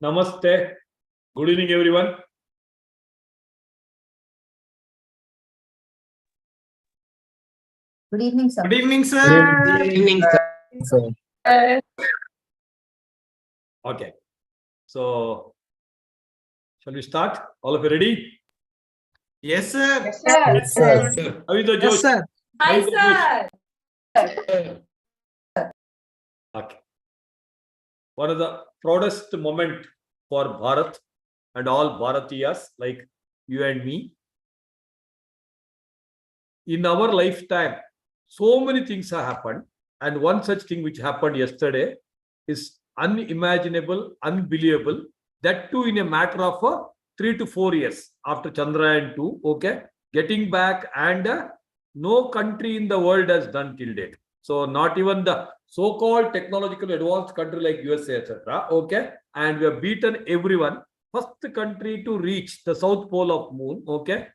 Namaste. Good evening, everyone. Good evening, sir. Good evening, sir. Good evening, sir. Okay. So, shall we start? All of you ready? Yes, sir. Yes, sir. How is the Yes, Josh? sir. How Hi, is the Josh? sir. Okay. One of the proudest moment for Bharat and all Bharatiyas like you and me. In our lifetime, so many things have happened, and one such thing which happened yesterday is unimaginable, unbelievable. That too in a matter of 3 to 4 years after Chandrayaan 2. Okay, getting back, and no country in the world has done till date. So not even the so-called technological advanced country like USA, etc. Okay, and we have beaten everyone. First country to reach the south pole of moon. Okay,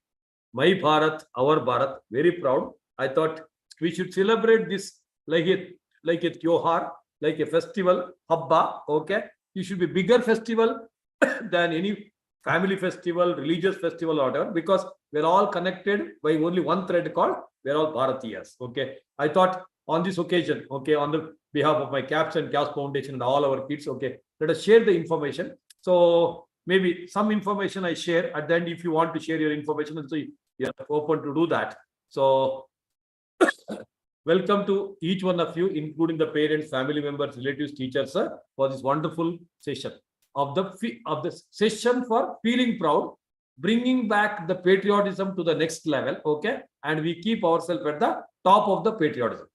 my Bharat, our Bharat, very proud. I thought we should celebrate this like a Tyohar, like a festival, Habba. Okay, it should be bigger festival than any family festival, religious festival, or whatever, because we're all connected by only one thread called we're all Bharatiyas. Okay, I thought on this occasion, okay, on the behalf of my CAPS and CAPS Foundation and all our kids, okay, let us share the information. So maybe some information I share at the end. If you want to share your information, so you're open to do that. So welcome to each one of you, including the parents, family members, relatives, teachers, for this wonderful session of the session for feeling proud, bringing back the patriotism to the next level. Okay, and we keep ourselves at the top of the patriotism.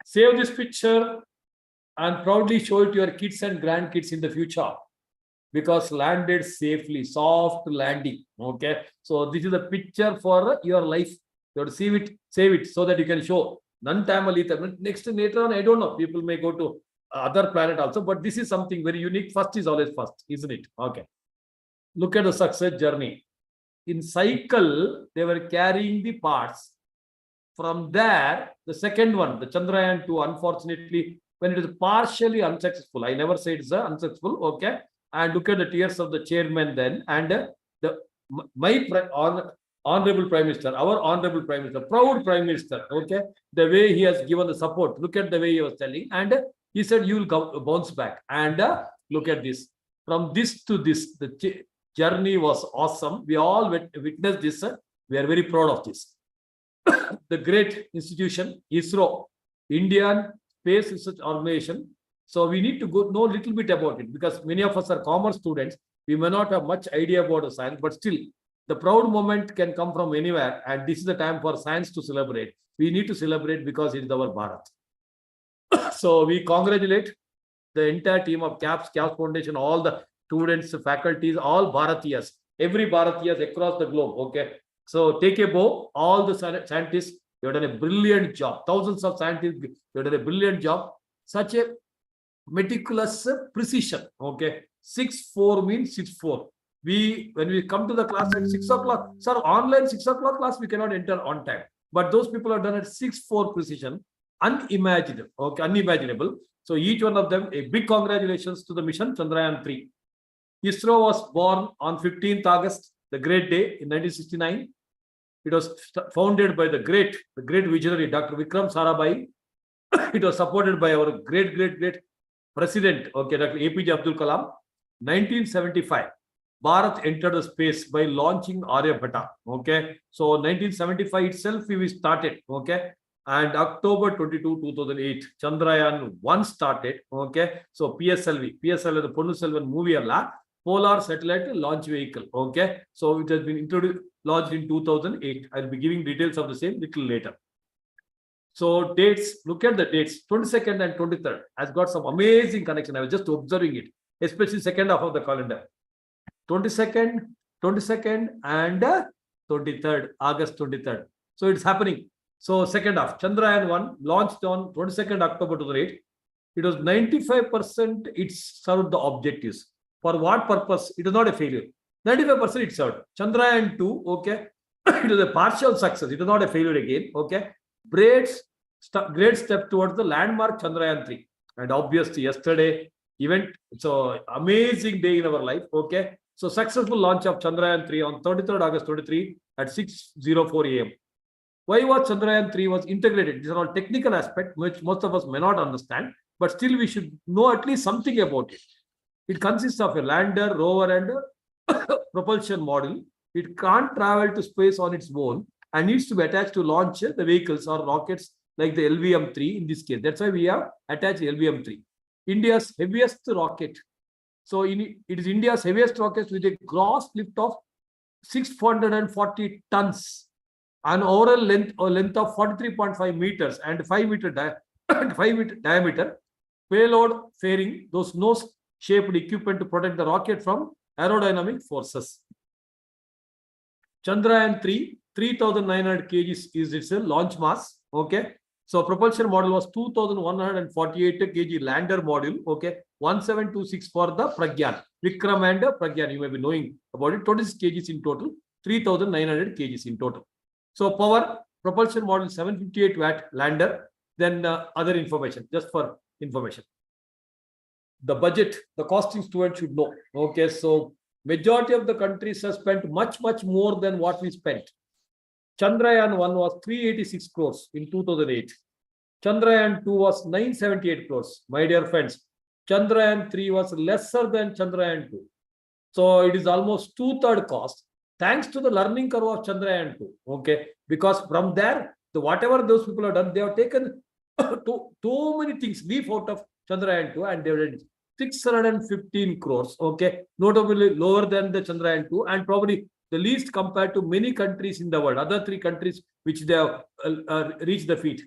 Save this picture and proudly show it to your kids and grandkids in the future, because landed safely, soft landing. Okay, so this is a picture for your life. You have to see it, save it, so that you can show. Next later on, I don't know, people may go to other planet also, but this is something very unique. First is always first, isn't it? Okay, look at the success journey. In cycle, they were carrying the parts. From there, the second one, the Chandrayaan 2, unfortunately, when it is partially unsuccessful, I never say it's unsuccessful. Okay, and look at the tears of the chairman then, and honorable Prime Minister, our honorable Prime Minister, proud Prime Minister. Okay, the way he has given the support. Look at the way he was telling, and he said you will bounce back. And look at this. From this to this, the journey was awesome. We all witnessed this. We are very proud of this. The great institution, ISRO, Indian Space Research Organization. So we need to know a little bit about it, because many of us are commerce students. We may not have much idea about the science, but still, the proud moment can come from anywhere. And this is the time for science to celebrate. We need to celebrate because it is our Bharat. So we congratulate the entire team of CAPS Foundation, all the students, faculties, all Bharatiyas, every Bharatiyas across the globe. Okay. So take a bow, all the scientists, you have done a brilliant job. Thousands of scientists, you have done a brilliant job. Such a meticulous precision. Okay. 6-4 means 6-4. When we come to the class at 6 o'clock, sir, online 6 o'clock class, we cannot enter on time. But those people have done at 6-4 precision, unimaginable. Okay, unimaginable. So each one of them, a big congratulations to the mission Chandrayaan 3. ISRO was born on 15th August, the great day in 1969. It was founded by the great visionary Dr. Vikram Sarabhai. It was supported by our great president, okay, Dr. APJ Abdul Kalam. 1975, Bharat entered the space by launching Aryabhata. Okay, so 1975 itself we started. Okay, and October 22, 2008, Chandrayaan 1 started. Okay, so PSLV, the Ponnu Selvan movie alla. Polar Satellite Launch Vehicle. Okay, so it has been launched in 2008. I'll be giving details of the same little later. So dates, look at the dates. 22nd and 23rd has got some amazing connection. I was just observing it, especially second half of the calendar. 22nd and 23rd, August 23rd. So it's happening. So second half, Chandrayaan 1 launched on 22nd October 2008. It was 95% it served the objectives. For what purpose? It is not a failure. 95% it served. Chandrayaan 2, okay, it was a partial success. It is not a failure again. Okay, great step towards the landmark Chandrayaan 3. And obviously, yesterday event. So amazing day in our life. Okay. So successful launch of Chandrayaan 3 on 33rd August 23 at 6:04 a.m. Why was Chandrayaan 3 was integrated? These are all technical aspects which most of us may not understand, but still we should know at least something about it. It consists of a lander, rover, and propulsion module. It can't travel to space on its own and needs to be attached to launch the vehicles or rockets like the LVM-3 in this case. That's why we have attached LVM-3. India's heaviest rocket. So it is India's heaviest rocket with a gross lift of 640 tons, an overall length of 43.5 meters and 5-meter 5-meter diameter. Payload fairing those nose-shaped equipment to protect the rocket from aerodynamic forces. Chandrayaan 3, 3,900 kg is its launch mass. Okay. So propulsion module was 2,148 kg lander module. Okay. 1726 for the Pragyan. Vikram and Pragyan, you may be knowing about it. 26 kg in total, 3,900 kg in total. So power, propulsion module 758 watt lander. Then other information, just for information. The budget, the costing student should know. Okay, so majority of the countries have spent much more than what we spent. Chandrayaan 1 was 386 crores in 2008. Chandrayaan 2 was 978 crores. My dear friends, Chandrayaan 3 was lesser than Chandrayaan 2. So it is almost 2/3 cost, thanks to the learning curve of Chandrayaan 2. Okay, because from there, whatever those people have done, they have taken too many things, leave out of Chandrayaan 2, and they did 615 crores. Okay, notably lower than the Chandrayaan 2, and probably the least compared to many countries in the world, other 3 countries which they have reached the feat.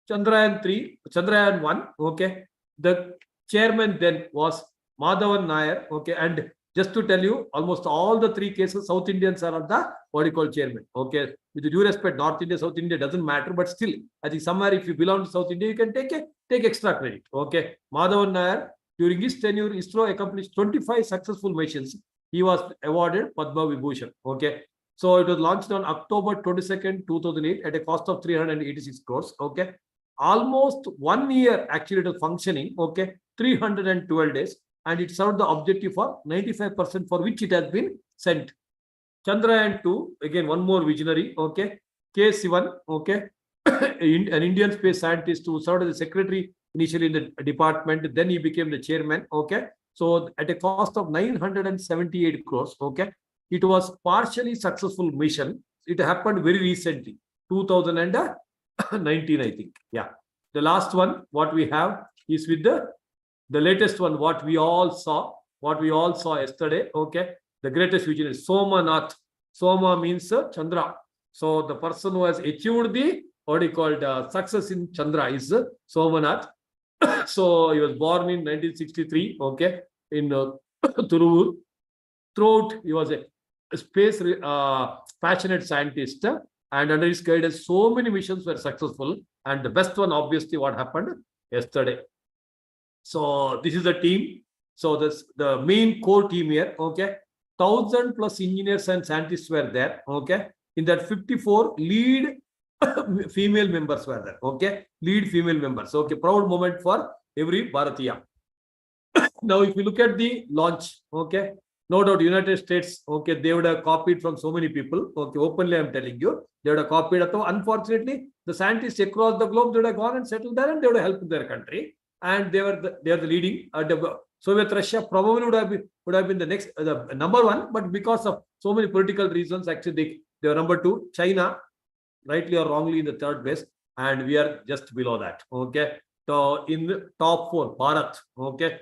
Chandrayaan 1, okay, the chairman then was Madhavan Nair, okay, and just to tell you, almost all the 3 cases, South Indians are the what you call chairman. Okay, with due respect, North India, South India doesn't matter, but still, I think somewhere if you belong to South India, you can take extra credit. Okay, Madhavan Nair, during his tenure, ISRO accomplished 25 successful missions. He was awarded Padma Vibhushan. Okay, so it was launched on October 22nd, 2008 at a cost of 386 crores. Okay, almost 1 year actually it was functioning. Okay, 312 days. And it served the objective for 95% for which it has been sent. Chandrayaan 2, again, one more visionary, okay, K. Sivan, okay, an Indian space scientist who served as a secretary initially in the department, then he became the chairman, okay. So at a cost of 978 crores, okay, it was partially successful mission. It happened very recently, 2019, I think. Yeah. The last one, what we have is with the latest one, what we all saw yesterday. Okay, the greatest visionary, Somanath. Soma means Chandra. So the person who has achieved the what do you call success in Chandra is Somanath. So he was born in 1963. Okay, in Turur. Throughout, he was a space passionate scientist, and under his guidance, so many missions were successful. And the best one, obviously, what happened yesterday. So this is the team. So this the main core team here. Okay, 1,000+ engineers and scientists were there. Okay, in that 54 lead female members were there. Okay, lead female members. Okay, proud moment for every Bharatiya. Now, if you look at the launch, okay, no doubt United States, okay, they would have copied from so many people. Okay, openly I'm telling you, they would have copied. Unfortunately, the scientists across the globe, they would have gone and settled there, and they would have helped their country. And they are the leading. Soviet Russia probably would have been the next the number 1, but because of so many political reasons, actually they were number 2. China, rightly or wrongly, in the 3rd place, and we are just below that. Okay, so in the top 4, Bharat. Okay,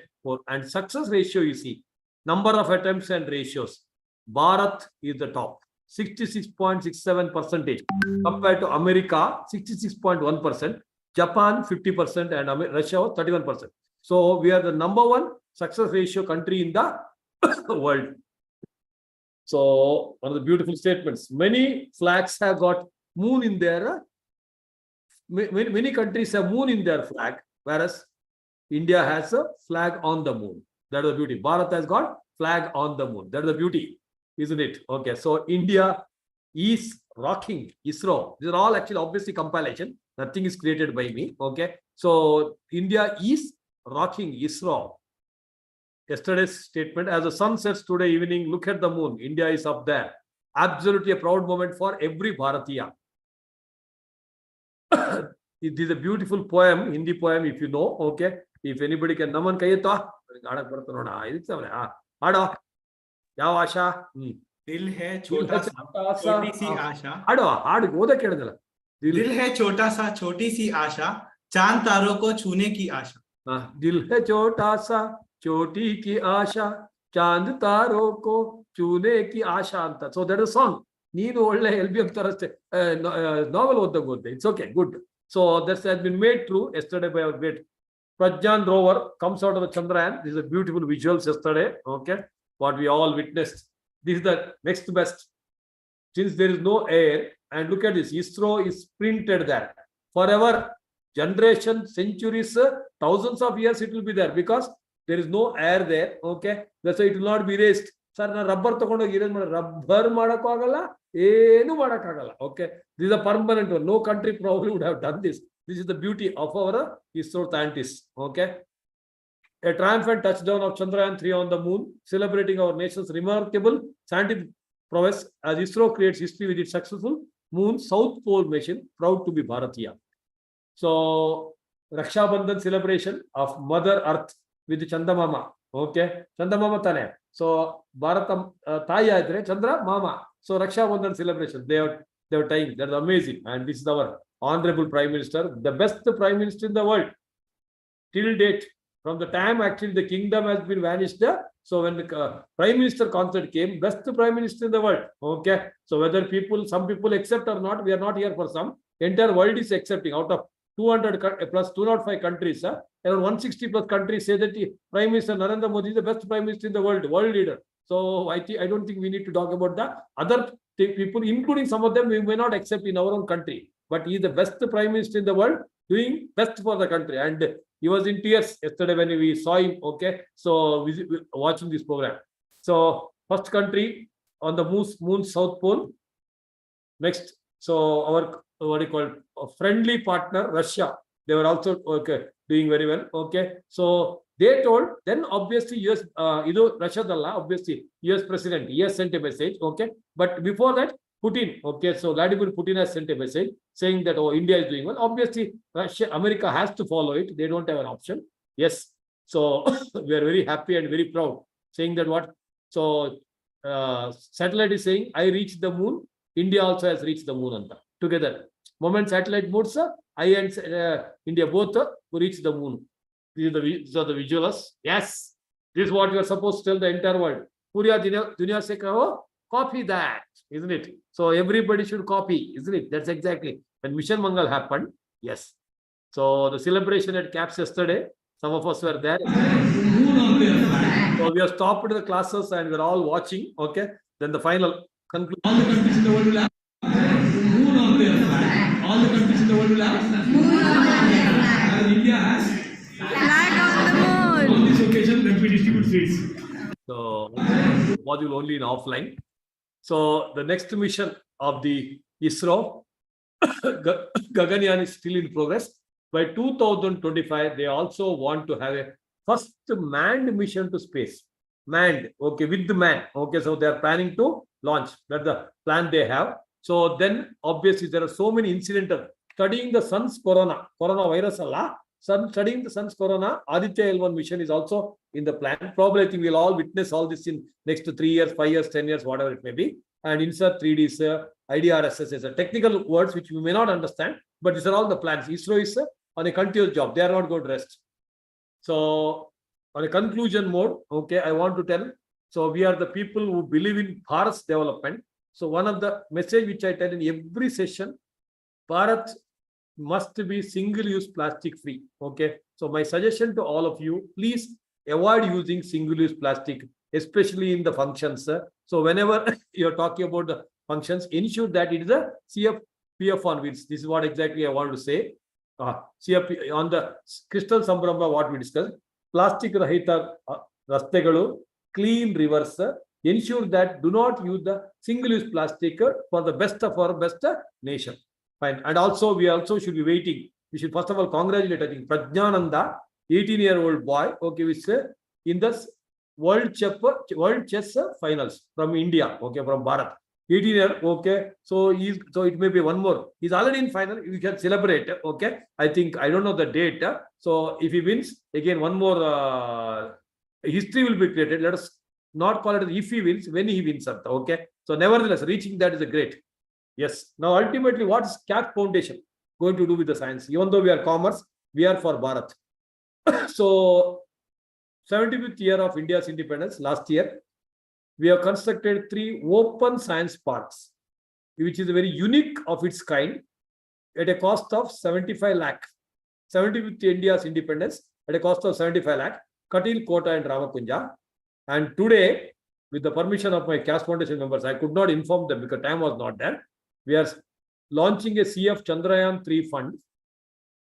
and success ratio, you see, number of attempts and ratios, Bharat is the top, 66.67% compared to America, 66.1%. Japan 50% and Russia 31%. So we are the number 1 success ratio country in the world. So one of the beautiful statements. Many flags have got moon in their. Many countries have moon in their flag, whereas India has a flag on the moon. That is the beauty. Bharat has got flag on the moon. That is the beauty, isn't it? Okay. So India is rocking ISRO. These are all actually obviously compilation. Nothing is created by me. Okay. So India is rocking ISRO yesterday's statement. As the sun sets today evening, look at the moon. India is up there. Absolutely a proud moment for every Bharatiya. It is a beautiful poem, Hindi poem, if you know. Okay. If anybody can, Naman Kayeta, Hado, Yawasha, दिल है छोटा सा छोटी सी आशा Hado, Hard, go the Kedala. दिल है छोटा सा छोटी सी आशा चांद तारों को छूने की आशा दिल है छोटा सा छोटी की आशा चांद तारों को छूने की आशा अंत. So that is a song. Neenu olle LBM taraste novel odagote. It's okay, good. So that has been made true yesterday by our great Prajnan rover comes out of the Chandrayaan. This is a beautiful visuals yesterday. Okay, what we all witnessed. This is the next best. Since there is no air, and look at this, ISRO is printed there forever. Generation, centuries, thousands of years it will be there because there is no air there. Okay, that's why it will not be erased. Sir, na rubber tokondo erase mada rubber madakagala, enu madakagala. Okay, this is a permanent one. No country probably would have done this. This is the beauty of our ISRO scientists. Okay, a triumphant touchdown of Chandrayaan 3 on the moon, celebrating our nation's remarkable scientific prowess as ISRO creates history with its successful moon South Pole mission. Proud to be Bharatiya. So, Raksha Bandhan celebration of Mother Earth with Chandamama. Okay, Chandamama Tane. So, Bharatam Taya Idre, Chandra Mama. So, Raksha Bandhan celebration. They are tying. That's amazing. And this is our Honorable Prime Minister, the best Prime Minister in the world. Till date, from the time actually the kingdom has been vanished. So, when the Prime Minister concert came, best Prime Minister in the world. Okay. So, whether some people accept or not, we are not here for some. Entire world is accepting out of 200 plus 205 countries, around 160 plus countries say that Prime Minister Narendra Modi is the best Prime Minister in the world leader. So I don't think we need to talk about the other people, including some of them we may not accept in our own country, but he is the best Prime Minister in the world, doing best for the country. And he was in tears yesterday when we saw him. Okay, so watching this program. So first country on the moon South Pole. Next, so our what do you call it, a friendly partner Russia, they were also doing very well. Okay, so they told, then obviously US Russia obviously US president, he has sent a message. Okay, but before that Putin, okay, so Vladimir Putin has sent a message saying that India is doing well. Obviously America has to follow it, they don't have an option. Yes, so we are very happy and very proud saying that what, so satellite is saying I reached the moon, India also has reached the moon together. Moment satellite moves, I and India both reach the moon. These are the visuals. Yes, this is what you are supposed to tell the entire world. Puriya dunya se kaho, copy that, isn't it? So everybody should copy, isn't it? That's exactly when Mission Mangal happened. Yes. So the celebration at CAPS yesterday, some of us were there. So we have stopped the classes and we're all watching. Okay. Then the final conclusion. All the countries in the world will have moon on their flag. All the countries in the world will have moon on their flag. And India has Flag on the moon. on this occasion, let me distribute sweets. So module only in offline. So the next mission of the ISRO, Gaganyaan is still in progress. By 2025, they also want to have a first manned mission to space. Manned, okay, with the man. Okay, so they are planning to launch. That's the plan they have. So then, obviously, there are so many incidents. Studying the sun's coronavirus, studying the sun's corona, Aditya L1 mission is also in the plan. Probably, I think we'll all witness all this in next 3 years, 5 years, 10 years, whatever it may be. And insert 3D, IDRSS, technical words which we may not understand, but these are all the plans. ISRO is on a continuous job. They are not going to rest. So, on a conclusion mode, okay, I want to tell. So, we are the people who believe in Bharat's development. So, one of the message which I tell in every session, Bharat must be single-use plastic free. Okay. So, my suggestion to all of you, please avoid using single-use plastic, especially in the functions. So, whenever you're talking about the functions, ensure that it is a CFPF on wheels. This is what exactly I want to say. CFP on the crystal Sambramba, what we discussed. Plastic rahita rastegalu, clean rivers. Ensure that do not use the single-use plastic for the best of our best nation. Fine. And also, we also should be waiting. We should first of all congratulate, I think, Prajnananda, 18-year-old boy, okay, which in the World Chess Finals from India, okay, from Bharat. 18-year, okay. So it may be one more. He's already in final. You can celebrate, okay. I think I don't know the date. So if he wins, again one more history will be created. Let us not call it if he wins, when he wins, okay. So nevertheless, reaching that is a great. Yes. Now ultimately, what is CAP Foundation going to do with the science? Even though we are commerce, we are for Bharat. So 75th year of India's independence last year, we have constructed 3 open science parks, which is very unique of its kind, at a cost of 75 lakh. 75th India's independence at a cost of 75 lakh, Katil, Kota and Ramakunja. And today, with the permission of my CAS Foundation members, I could not inform them because time was not there. We are launching a CF Chandrayaan 3 fund.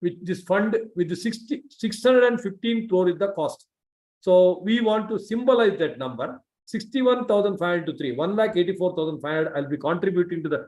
With this fund, with the 615 crore is the cost. So we want to symbolize that number. 61,500 to 3, 1,84,500. I'll be contributing to the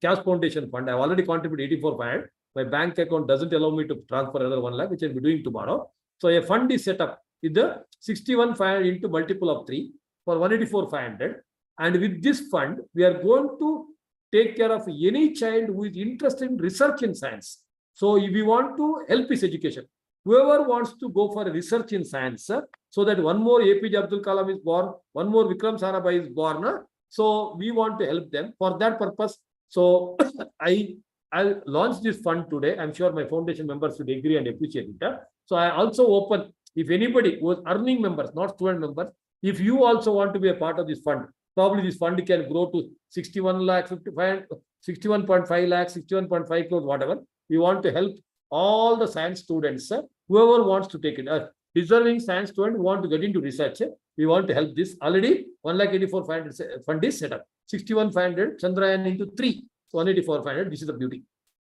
CAS Foundation fund. I've already contributed 84,500. My bank account doesn't allow me to transfer another 1 lakh, which I'll be doing tomorrow. So a fund is set up with the 61,500 into multiple of 3 for 184,500. And with this fund, we are going to take care of any child who is interested in research in science. So if we want to help his education, whoever wants to go for research in science, so that one more APJ Abdul Kalam is born, one more Vikram Sarabhai is born. So we want to help them for that purpose. So I'll launch this fund today. I'm sure my foundation members would agree and appreciate it. So I also open, if anybody who is earning members, not student members, if you also want to be a part of this fund, probably this fund can grow to 61 lakh, 55, 61.5 lakh, 61.5 crores, whatever. We want to help all the science students, whoever wants to take it. Deserving science student who want to get into research, we want to help this. Already 1,84,500 fund is set up. 61,500 Chandrayaan into 3, 184,500. This is the beauty.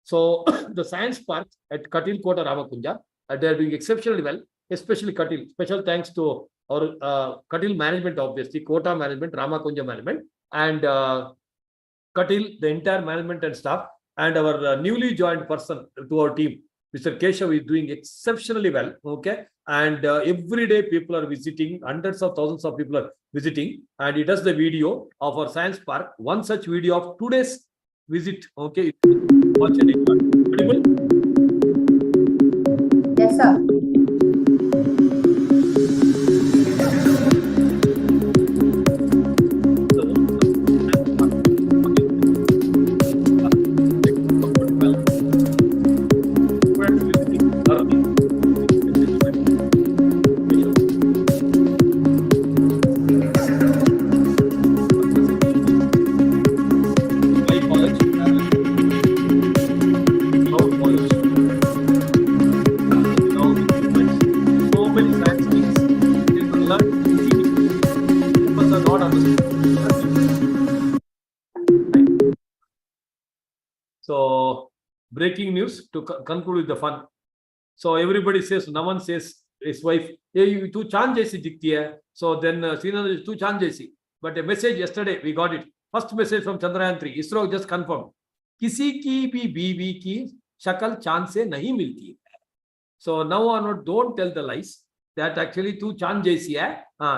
So the science park at Katil, Kota, Ramakunja, they are doing exceptionally well, especially Katil. Special thanks to our Katil management, obviously, Kota management, Ramakunja management, and Katil, the entire management and staff, and our newly joined person to our team, Mr. Keshav, is doing exceptionally well. Okay. And every day people are visiting, hundreds of thousands of people are visiting, and he does the video of our science park. One such video of today's visit. Okay. Watch and enjoy. Audible? Yes, sir. So, breaking news to conclude with the fun. So everybody says, Naman says his wife, hey, you too chan jaisi dikhti hai. So then Srinath is too chan jaisi. But a message yesterday, we got it. First message from Chandrayaan 3. ISRO just confirmed. Kisi ki bhi बीवी की शक्ल चांद से नहीं मिलती है. So now onward, don't tell the lies. That actually too chan jaisi hai.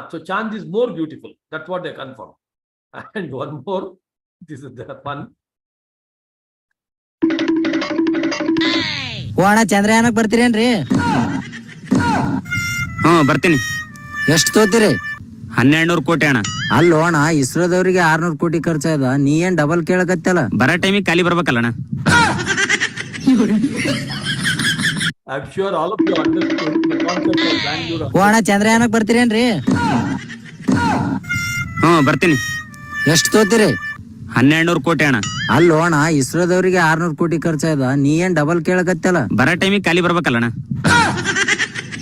So Chand is more beautiful. That's what they confirmed. And one more, this is the fun. ಓ ಅಣ್ಣ ಚಂದ್ರಯಾನಕ್ಕೆ ಬರ್ತೀರೇನ್ರಿ? ಬರ್ತೀನಿ. ಎಷ್ಟು ತೋತಿರಿ? 1200 ಕೋಟಿ ಅಣ್ಣ. ಅಲ್ಲೋ ಅಣ್ಣ, ಇಸ್ರೋದವರಿಗೆ 600 ಕೋಟಿ ಖರ್ಚಾದ, ನೀ ಏನ್ ಡಬಲ್ ಕೇಳಕತ್ತಲ್ಲ? ಬರೋ ಟೈಮಿಗೆ ಖಾಲಿ ಬರ್ಬೇಕಲ್ಲ ಅಣ್ಣ. I'm sure all of you understood the concept of Bangalore. ಓ ಅಣ್ಣ ಚಂದ್ರಯಾನಕ್ಕೆ ಬರ್ತೀರೇನ್ರಿ? ಬರ್ತೀನಿ. ಎಷ್ಟು ತೋತಿರಿ? 1200 ಕೋಟಿ ಅಣ್ಣ. ಅಲ್ಲೋ ಅಣ್ಣ, ಇಸ್ರೋದವರಿಗೆ 600 ಕೋಟಿ ಖರ್ಚಾದ, ನೀ ಏನ್ ಡಬಲ್ ಕೇಳಕತ್ತಲ್ಲ? ಬರೋ ಟೈಮಿಗೆ ಖಾಲಿ ಬರ್ಬೇಕಲ್ಲ ಅಣ್ಣ.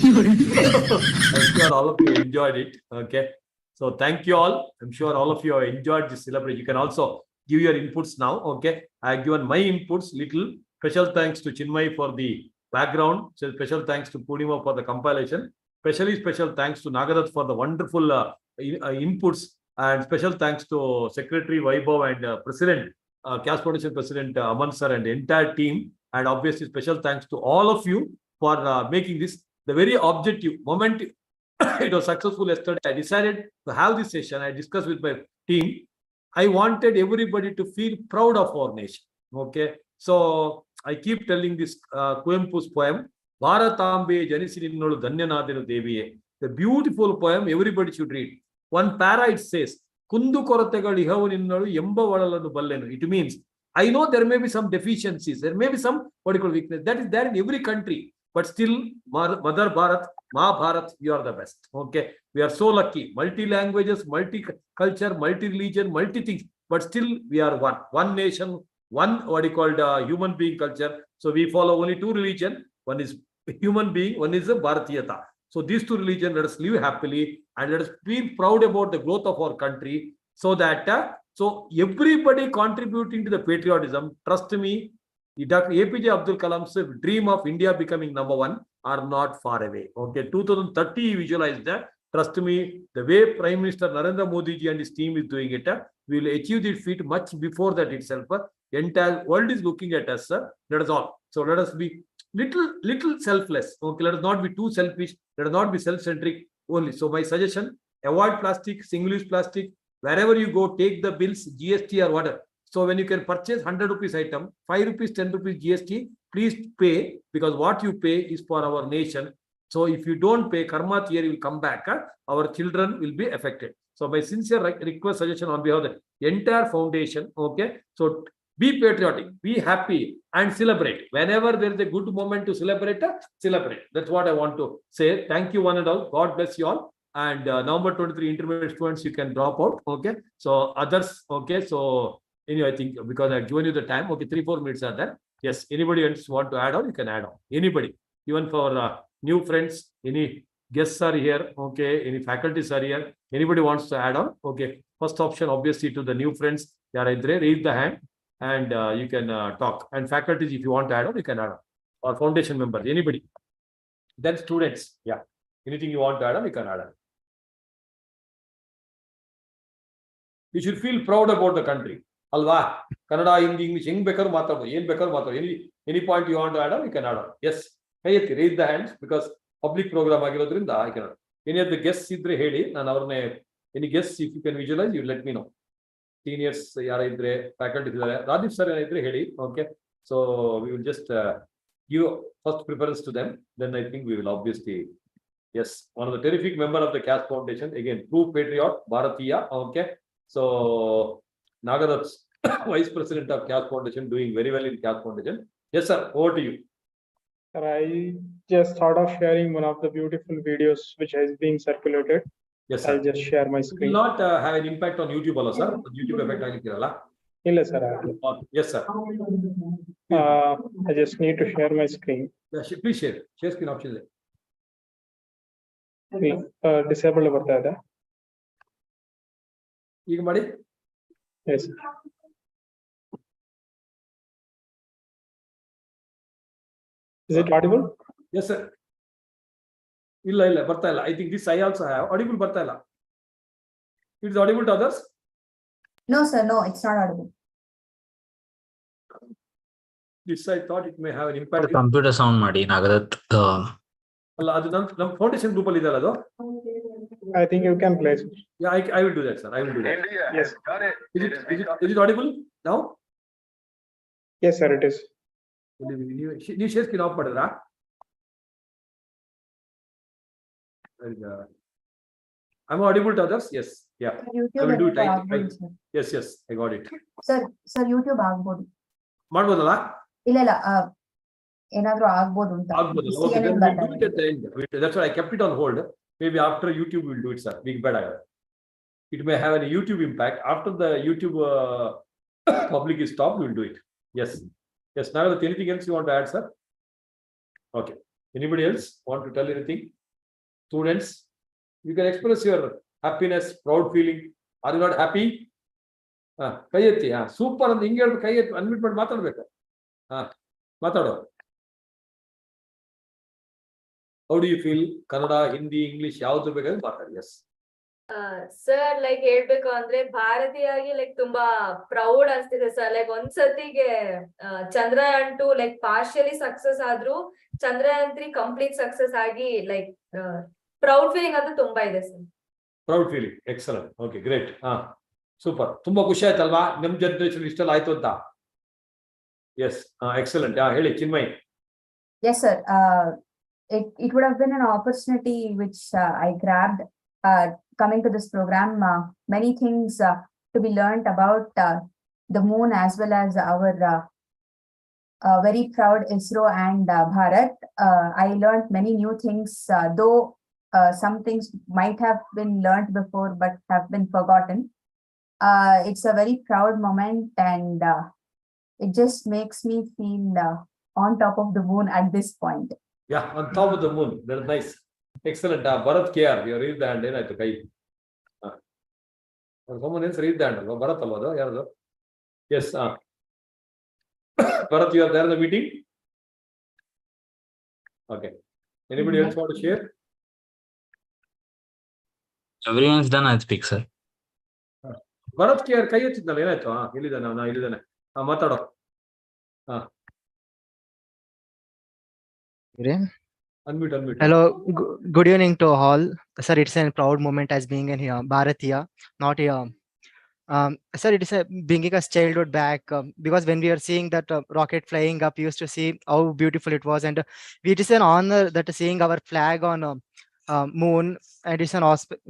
I'm sure all of you enjoyed it. Okay. So thank you all. I'm sure all of you have enjoyed this celebration. You can also give your inputs now. Okay. I have given my inputs little. Special thanks to Chinmay for the background. Special thanks to Purnima for the compilation. Special thanks to Nagadat for the wonderful inputs. And special thanks to Secretary Vaibhav and President, CAS Foundation President Aman sir and the entire team. And obviously special thanks to all of you for making this the very objective moment. it was successful yesterday. I decided to have this session. I discussed with my team. I wanted everybody to feel proud of our nation. Okay. So I keep telling this Kuempu's poem, Bharatambe Janisi Ninnolu Dhanyanadenu Deviye. The beautiful poem everybody should read. One para it says, Kundu Korategalu Ihavu Ninnolu Emba Vadalanu Ballenu. It means, I know there may be some deficiencies, there may be some particular weakness. That is there in every country. But still, Mother Bharat, Ma Bharat, you are the best. Okay. We are so lucky. Multi languages, multi culture, multi religion, multi things. But still, we are one. One nation, one what you called human being culture. So we follow only two religion. One is human being, one is a Bharatiyata. So these two religions, let us live happily and let us feel proud about the growth of our country. So that so everybody contributing to the patriotism, trust me, Dr. APJ Abdul Kalam's dream of India becoming #1 are not far away. Okay, 2030 visualize that. Trust me, the way Prime Minister Narendra Modi ji and his team is doing it, we will achieve this feat much before that itself. The entire world is looking at us. Let us all. So let us be little selfless. Okay, let us not be too selfish. Let us not be self-centric only. So my suggestion: avoid plastic, single-use plastic. Wherever you go, take the bills, GST or whatever. So when you can purchase 100 rupees item, 5 rupees, 10 rupees GST, please pay, because what you pay is for our nation. So if you don't pay, karma theory will come back. Our children will be affected. So my sincere request, suggestion on behalf of the entire foundation. Okay. So be patriotic, be happy and celebrate. Whenever there is a good moment to celebrate, celebrate. That's what I want to say. Thank you one and all. God bless you all. And November 23 intermediate students, you can drop out. Okay. So others, okay. So anyway, I think because I've given you the time, okay, 3-4 minutes are there. Yes, anybody else want to add on, you can add on. Anybody, even for new friends, any guests are here, okay, any faculties are here. Anybody wants to add on? Okay, first option, obviously, to the new friends, raise the hand and you can talk. And faculties, if you want to add on, you can add on. Or foundation members, anybody. Then students, yeah, anything you want to add on, you can add on. You should feel proud about the country. Alva, Kannada, Hindi, English, any point you want to add on, you can add on. Yes, raise the hands because public program ಆಗಿರೋದ್ರಿಂದ I cannot. Any of the guests ಇದ್ರೆ ಹೇಳಿ, ನಾನು ಅವ್ರನ್ನೇ any guests if you can visualize, you let me know. Seniors ಯಾರ ಇದ್ರೆ, faculty ಇದ್ದಾರೆ, Rajiv sir ಏನಿದ್ರೆ ಹೇಳಿ. Okay, so we will just give first preference to them. Then I think we will obviously, yes, one of the terrific member of the CAS Foundation, again, true patriot, Bharatiya. Okay, so Nagarath's Vice President of CAS Foundation, doing very well in CAS Foundation. Yes, sir. Over to you. Sir, I just thought of sharing one of the beautiful videos which is being circulated. Yes, sir. I'll just share my It will screen. not have an impact on YouTube, also, sir. YouTube effect ಆಗಿರಲ್ಲ. Illa, sir. Yes, sir. I just need to share my screen. Yeah, please share. Share screen option ಇದೆ. Disabled ಬರ್ತಾ ಇದೆ. ಈಗ ಮಾಡಿ. Yes. Is it audible? Yes, sir. ಇಲ್ಲ ಬರ್ತಾ ಇಲ್ಲ. I think this I also have. Audible ಬರ್ತಾ ಇಲ್ಲ. It is audible to others? No, sir, no, it's not audible. This I thought it may have an impact. Computer sound ಮಾಡಿ ನಾಗದತ್. ಅಲ್ಲ, ಅದು ನಮ್ಮ foundation group ಅಲ್ಲಿ ಇದೆಯಲ್ಲ ಅದು? I think you can place it. Yeah, I will do that, sir. I will do that. Yes. Is it audible now? Yes, sir, it is. ನೀವು share screen of ಮಾಡಿದ್ರಾ? I'm audible to others? Yes. Yeah. YouTube I will do it. ಆಗ್ಬೋದು, sir. Yes, I got it. Sir, YouTube ಆಗ್ಬೋದು. ಮಾಡ್ಬೋದಲ್ಲ? ಇಲ್ಲ, ಏನಾದ್ರೂ ಆಗ್ಬೋದು ಅಂತ. ಆಗ್ಬೋದಲ್ಲ? Okay, then we'll do it at the end. That's why I kept it on hold. Maybe after YouTube we'll do it, sir. Big bad. It may have a YouTube impact. After the YouTube public is stopped, we'll do it. Yes. Now, anything else you want to add, sir? Okay. Anybody else want to tell anything? Students, you can express your happiness, proud feeling. Are you not happy? ಕೈ ಎತ್ತಿ. Super ಅಂತ ಹಿಂಗೆ ಹೇಳ್ದು ಕೈ ಎತ್ತಿ ಅನ್ಮಿಟ್ ಮಾಡಿ ಮಾತಾಡ್ಬೇಕು. ಮಾತಾಡೋ. How do you feel? Kannada, Hindi, English ಯಾವ್ದು ಬೇಕಾದ್ರೆ ಮಾತಾಡಿ. ಎಸ್ ಸರ್, ಲೈಕ್ ಹೇಳ್ಬೇಕು ಅಂದ್ರೆ ಭಾರತೀಯಾಗಿ ಲೈಕ್ ತುಂಬಾ ಪ್ರೌಡ್ ಅನ್ಸ್ತಿದೆ ಸರ್. ಲೈಕ್ ಒಂದ್ಸತಿಗೆ ಚಂದ್ರಯಾನ್ 2 ಲೈಕ್ ಪಾರ್ಷಿಯಲಿ ಸಕ್ಸಸ್ ಆದ್ರೂ ಚಂದ್ರಯಾನ್ 3 ಕಂಪ್ಲೀಟ್ ಸಕ್ಸಸ್ ಆಗಿ ಲೈಕ್ ಪ್ರೌಡ್ ಫೀಲಿಂಗ್ ಅಂತೂ ತುಂಬಾ ಇದೆ ಸರ್. Proud feeling, excellent, okay, great. Super, ತುಂಬಾ ಖುಷಿ ಆಯ್ತಲ್ವಾ ನಮ್ ಜನರೇಷನ್ ಇಷ್ಟೆಲ್ಲ ಆಯ್ತು ಅಂತ? Yes, excellent. ಹೇಳಿ Chinmay. Yes, sir. It would have been an opportunity which I grabbed coming to this program. Many things to be learned about the moon as well as our very proud ISRO and Bharat. I learned many new things, though some things might have been learned before but have been forgotten. It's a very proud moment, and it just makes me feel on top of the moon at this point. Yeah, on top of the moon. That's nice. Excellent. Bharat KR, you read the hand ಏನಾಯ್ತು ಕೈ? Someone else read the hand ಅಲ್ವಾ? ಭರತ್ ಅಲ್ವಾ ಅದು? ಯಾರದು? Yes. Bharat, you are there in the meeting? Okay. Anybody else want to share? Everyone's done, I'll speak, sir. Bharat KR ಕೈ ಎತ್ತಿದ್ನಲ್ಲ, ಏನಾಯ್ತು? ಇಲ್ಲಿದ್ದಾನೆ, ಇಲ್ಲಿದ್ದಾನೆ. ಮಾತಾಡೋ. Unmute. Hello, good evening to all. Sir, it's a proud moment as being in here, Bharatiya, not here. Sir, it is bringing us childhood back, because when we are seeing that rocket flying up, we used to see how beautiful it was, and it is an honor that seeing our flag on moon, and it's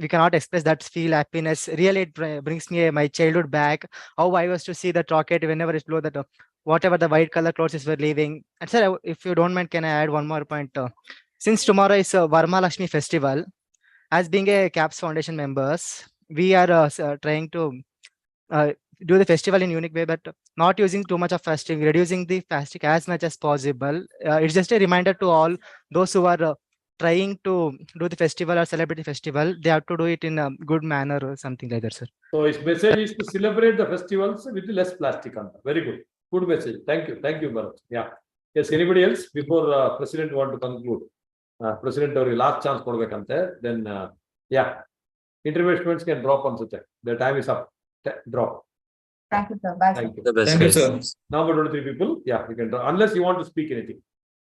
we cannot express that feel happiness. Really, it brings me my childhood back. How I was to see that rocket whenever it blew, that whatever the white color clothes were leaving. And sir, if you don't mind, can I add one more point? Since tomorrow is Varma Lakshmi festival, as being a CAPS Foundation members, we are trying to do the festival in unique way, but not using too much of fasting, reducing the fasting as much as possible. It's just a reminder to all those who are trying to do the festival or celebrate the festival. They have to do it in a good manner or something like that, sir. So his message is to celebrate the festivals with less plastic. Very good. Good message. Thank you, Bharat. Yeah. Yes, anybody else before President want to conclude? President or last chance ಕೊಡ್ಬೇಕಂತೆ. Then yeah, interview students can drop on such. The time is up. Drop. Thank you, sir. Bye, sir. Thank you. The best, Thank you, guys. sir. Number 23 people. Yeah, you can drop unless you want to speak anything.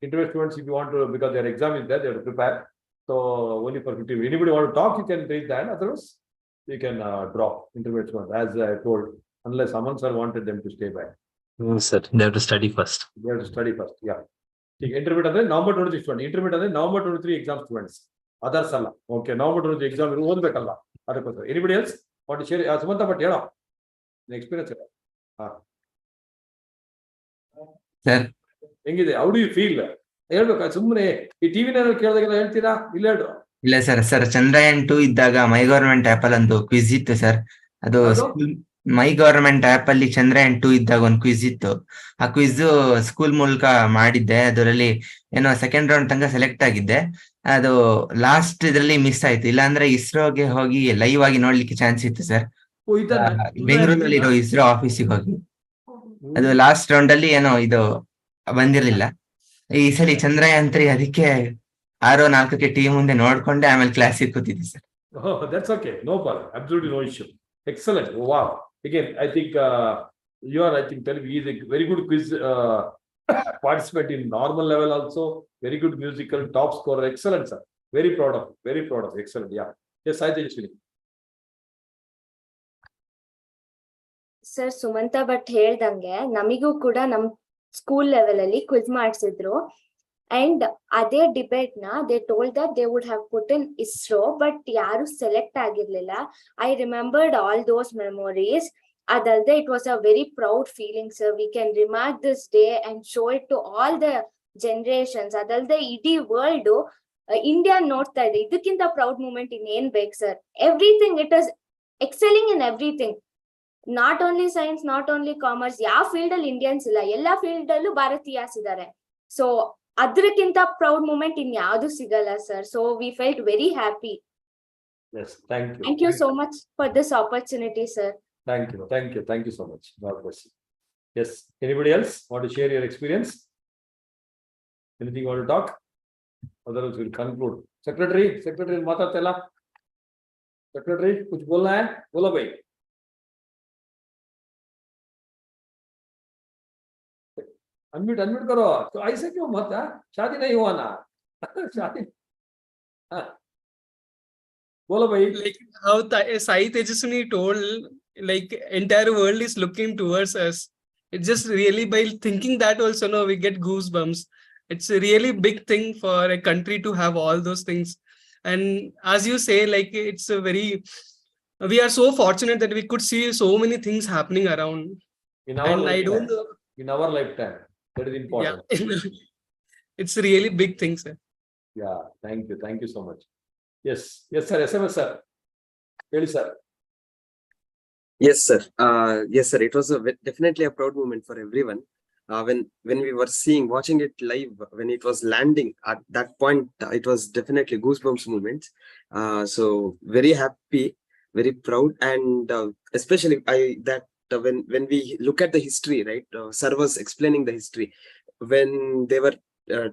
Interview students, if you want to, because their exam is there, they have to prepare. So only for 50. Anybody want to talk, you can raise the hand. Otherwise, you can drop. Interview students, as I told, unless someone sir wanted them to stay back. No, sir. They have to study first. They have to study first. Yeah. Intermediate ಅಂದ್ರೆ November 23 student. Intermediate ಅಂದ್ರೆ November 23 exam students. Others ಅಲ್ಲ. Okay, November 23 exam ಓದಬೇಕಲ್ಲ. ಅದಕ್ಕೋಸ್ಕರ. Anybody else want to share? Sumanta Bhat ಹೇಳೋ. Experience ಹೇಳೋ. Sir, ಹೆಂಗಿದೆ? How do you feel? ಹೇಳ್ಬೇಕಾ? ಸುಮ್ಮನೆ ಈ ಟಿವಿ ನಲ್ಲಿ ಕೇಳಿದಾಗೆಲ್ಲ ಹೇಳ್ತೀರಾ? ಇಲ್ಲ ಹೇಳ್ರು. ಇಲ್ಲ ಸರ್, ಚಂದ್ರಯಾನ್ 2 ಇದ್ದಾಗ ಮೈ ಗವರ್ಮೆಂಟ್ ಆಪ್ ಅಲ್ಲಿ ಒಂದು ಕ್ವಿಜ್ ಇತ್ತು ಸರ್. ಅದು ಮೈ ಗವರ್ಮೆಂಟ್ ಆಪ್ ಅಲ್ಲಿ ಚಂದ್ರಯಾನ್ 2 ಇದ್ದಾಗ ಒಂದು ಕ್ವಿಜ್ ಇತ್ತು. ಆ ಕ್ವಿಜ್ ಸ್ಕೂಲ್ ಮೂಲಕ ಮಾಡಿದ್ದೆ. ಅದರಲ್ಲಿ ಏನೋ ಸೆಕೆಂಡ್ ರೌಂಡ್ ತನಕ ಸೆಲೆಕ್ಟ್ ಆಗಿದ್ದೆ. ಅದು ಲಾಸ್ಟ್ ಇದ್ರಲ್ಲಿ ಮಿಸ್ ಆಯ್ತು. ಇಲ್ಲಾಂದ್ರೆ ಇಸ್ರೋಗೆ ಹೋಗಿ ಲೈವ್ ಆಗಿ ನೋಡ್ಲಿಕ್ಕೆ ಚಾನ್ಸ್ ಇತ್ತು ಸರ್. ಬೆಂಗಳೂರಲ್ಲಿ ಇರೋ ಇಸ್ರೋ ಆಫೀಸಿಗೆ ಹೋಗಿ. ಅದು ಲಾಸ್ಟ್ ರೌಂಡ್ ಅಲ್ಲಿ ಏನೋ ಇದು ಬಂದಿರ್ಲಿಲ್ಲ. ಈ ಸಲ ಚಂದ್ರಯಾನ್ 3 ಅದಕ್ಕೆ 6:04ಕ್ಕೆ ಟೀಮ್ ಮುಂದೆ ನೋಡ್ಕೊಂಡೆ ಆಮೇಲೆ ಕ್ಲಾಸಿಗೆ ಕೂತಿದ್ದೆ sir. Oh, that's okay. No problem. Absolutely no issue. Excellent. Oh, wow. Again, I think you are, telling me he is a very good quiz participant in normal level also. Very good musical, top scorer. Excellent, sir. Very proud of. Excellent. Yeah. Yes, I think it's sir, Sumantha Bhat ಹೇಳ್ದಂಗೆ ನಮಿಗೂ ಕೂಡ ನಮ್ school level ಅಲ್ಲಿ quiz ಮಾಡಿಸಿದ್ರು. And ಅದೇ debate ನ they told that they would have put in ISRO, but ಯಾರು select ಆಗಿರ್ಲಿಲ್ಲ. I remembered all those memories. ಅದಲ್ದೆ it was a very proud feeling sir. We can remark this day and show it to all the generations. ಅದಲ್ದೆ ಇಡೀ world India ನೋಡ್ತಾ ಇದೆ. ಇದಕ್ಕಿಂತ proud moment ಇನ್ನೇನ್ ಬೇಕು ಸರ್? Everything it is excelling in everything. Not only science, not only commerce, ಯಾವ field ಅಲ್ಲಿ ಇಂಡಿಯನ್ಸ್ ಇಲ್ಲ, ಎಲ್ಲಾ ಫೀಲ್ಡ್ ಅಲ್ಲೂ ಭಾರತೀಯಾಸ್ ಇದ್ದಾರೆ. ಸೊ ಅದಕ್ಕಿಂತ ಪ್ರೌಡ್ ಮೂಮೆಂಟ್ ಇನ್ ಯಾವ್ದು ಸಿಗಲ್ಲ sir. So we felt very happy. Yes, thank you. Thank you so much for this opportunity, sir. Thank you so much. God bless you. Yes, anybody else want to share your experience? Anything you want to talk? Otherwise we'll conclude. Secretary माताते La. Secretary कुछ बोलना है? बोलो भाई. Unmute करो. तो ऐसे क्यों मत? शादी नहीं हुआ ना. शादी बोलो भाई. Like how Sai Tejaswini told, like entire world is looking towards us. It's just really by thinking that also, no, we get goosebumps. It's a really big thing for a country to have all those things. And as you say, like it's a very, we are so fortunate that we could see so many things happening around. In our And I lifetime. don't know. In our lifetime. That is important. Yeah. It's really big thing, sir. Yeah. Thank you. Thank you so much. Yes. Yes, sir. SMS, sir. Really, sir. Yes, sir. Yes, sir. It was definitely a proud moment for everyone. When we were watching it live, when it was landing at that point, it was definitely goosebumps moment. So very happy, very proud, and especially when we look at the history, right? Sir was explaining the history when they were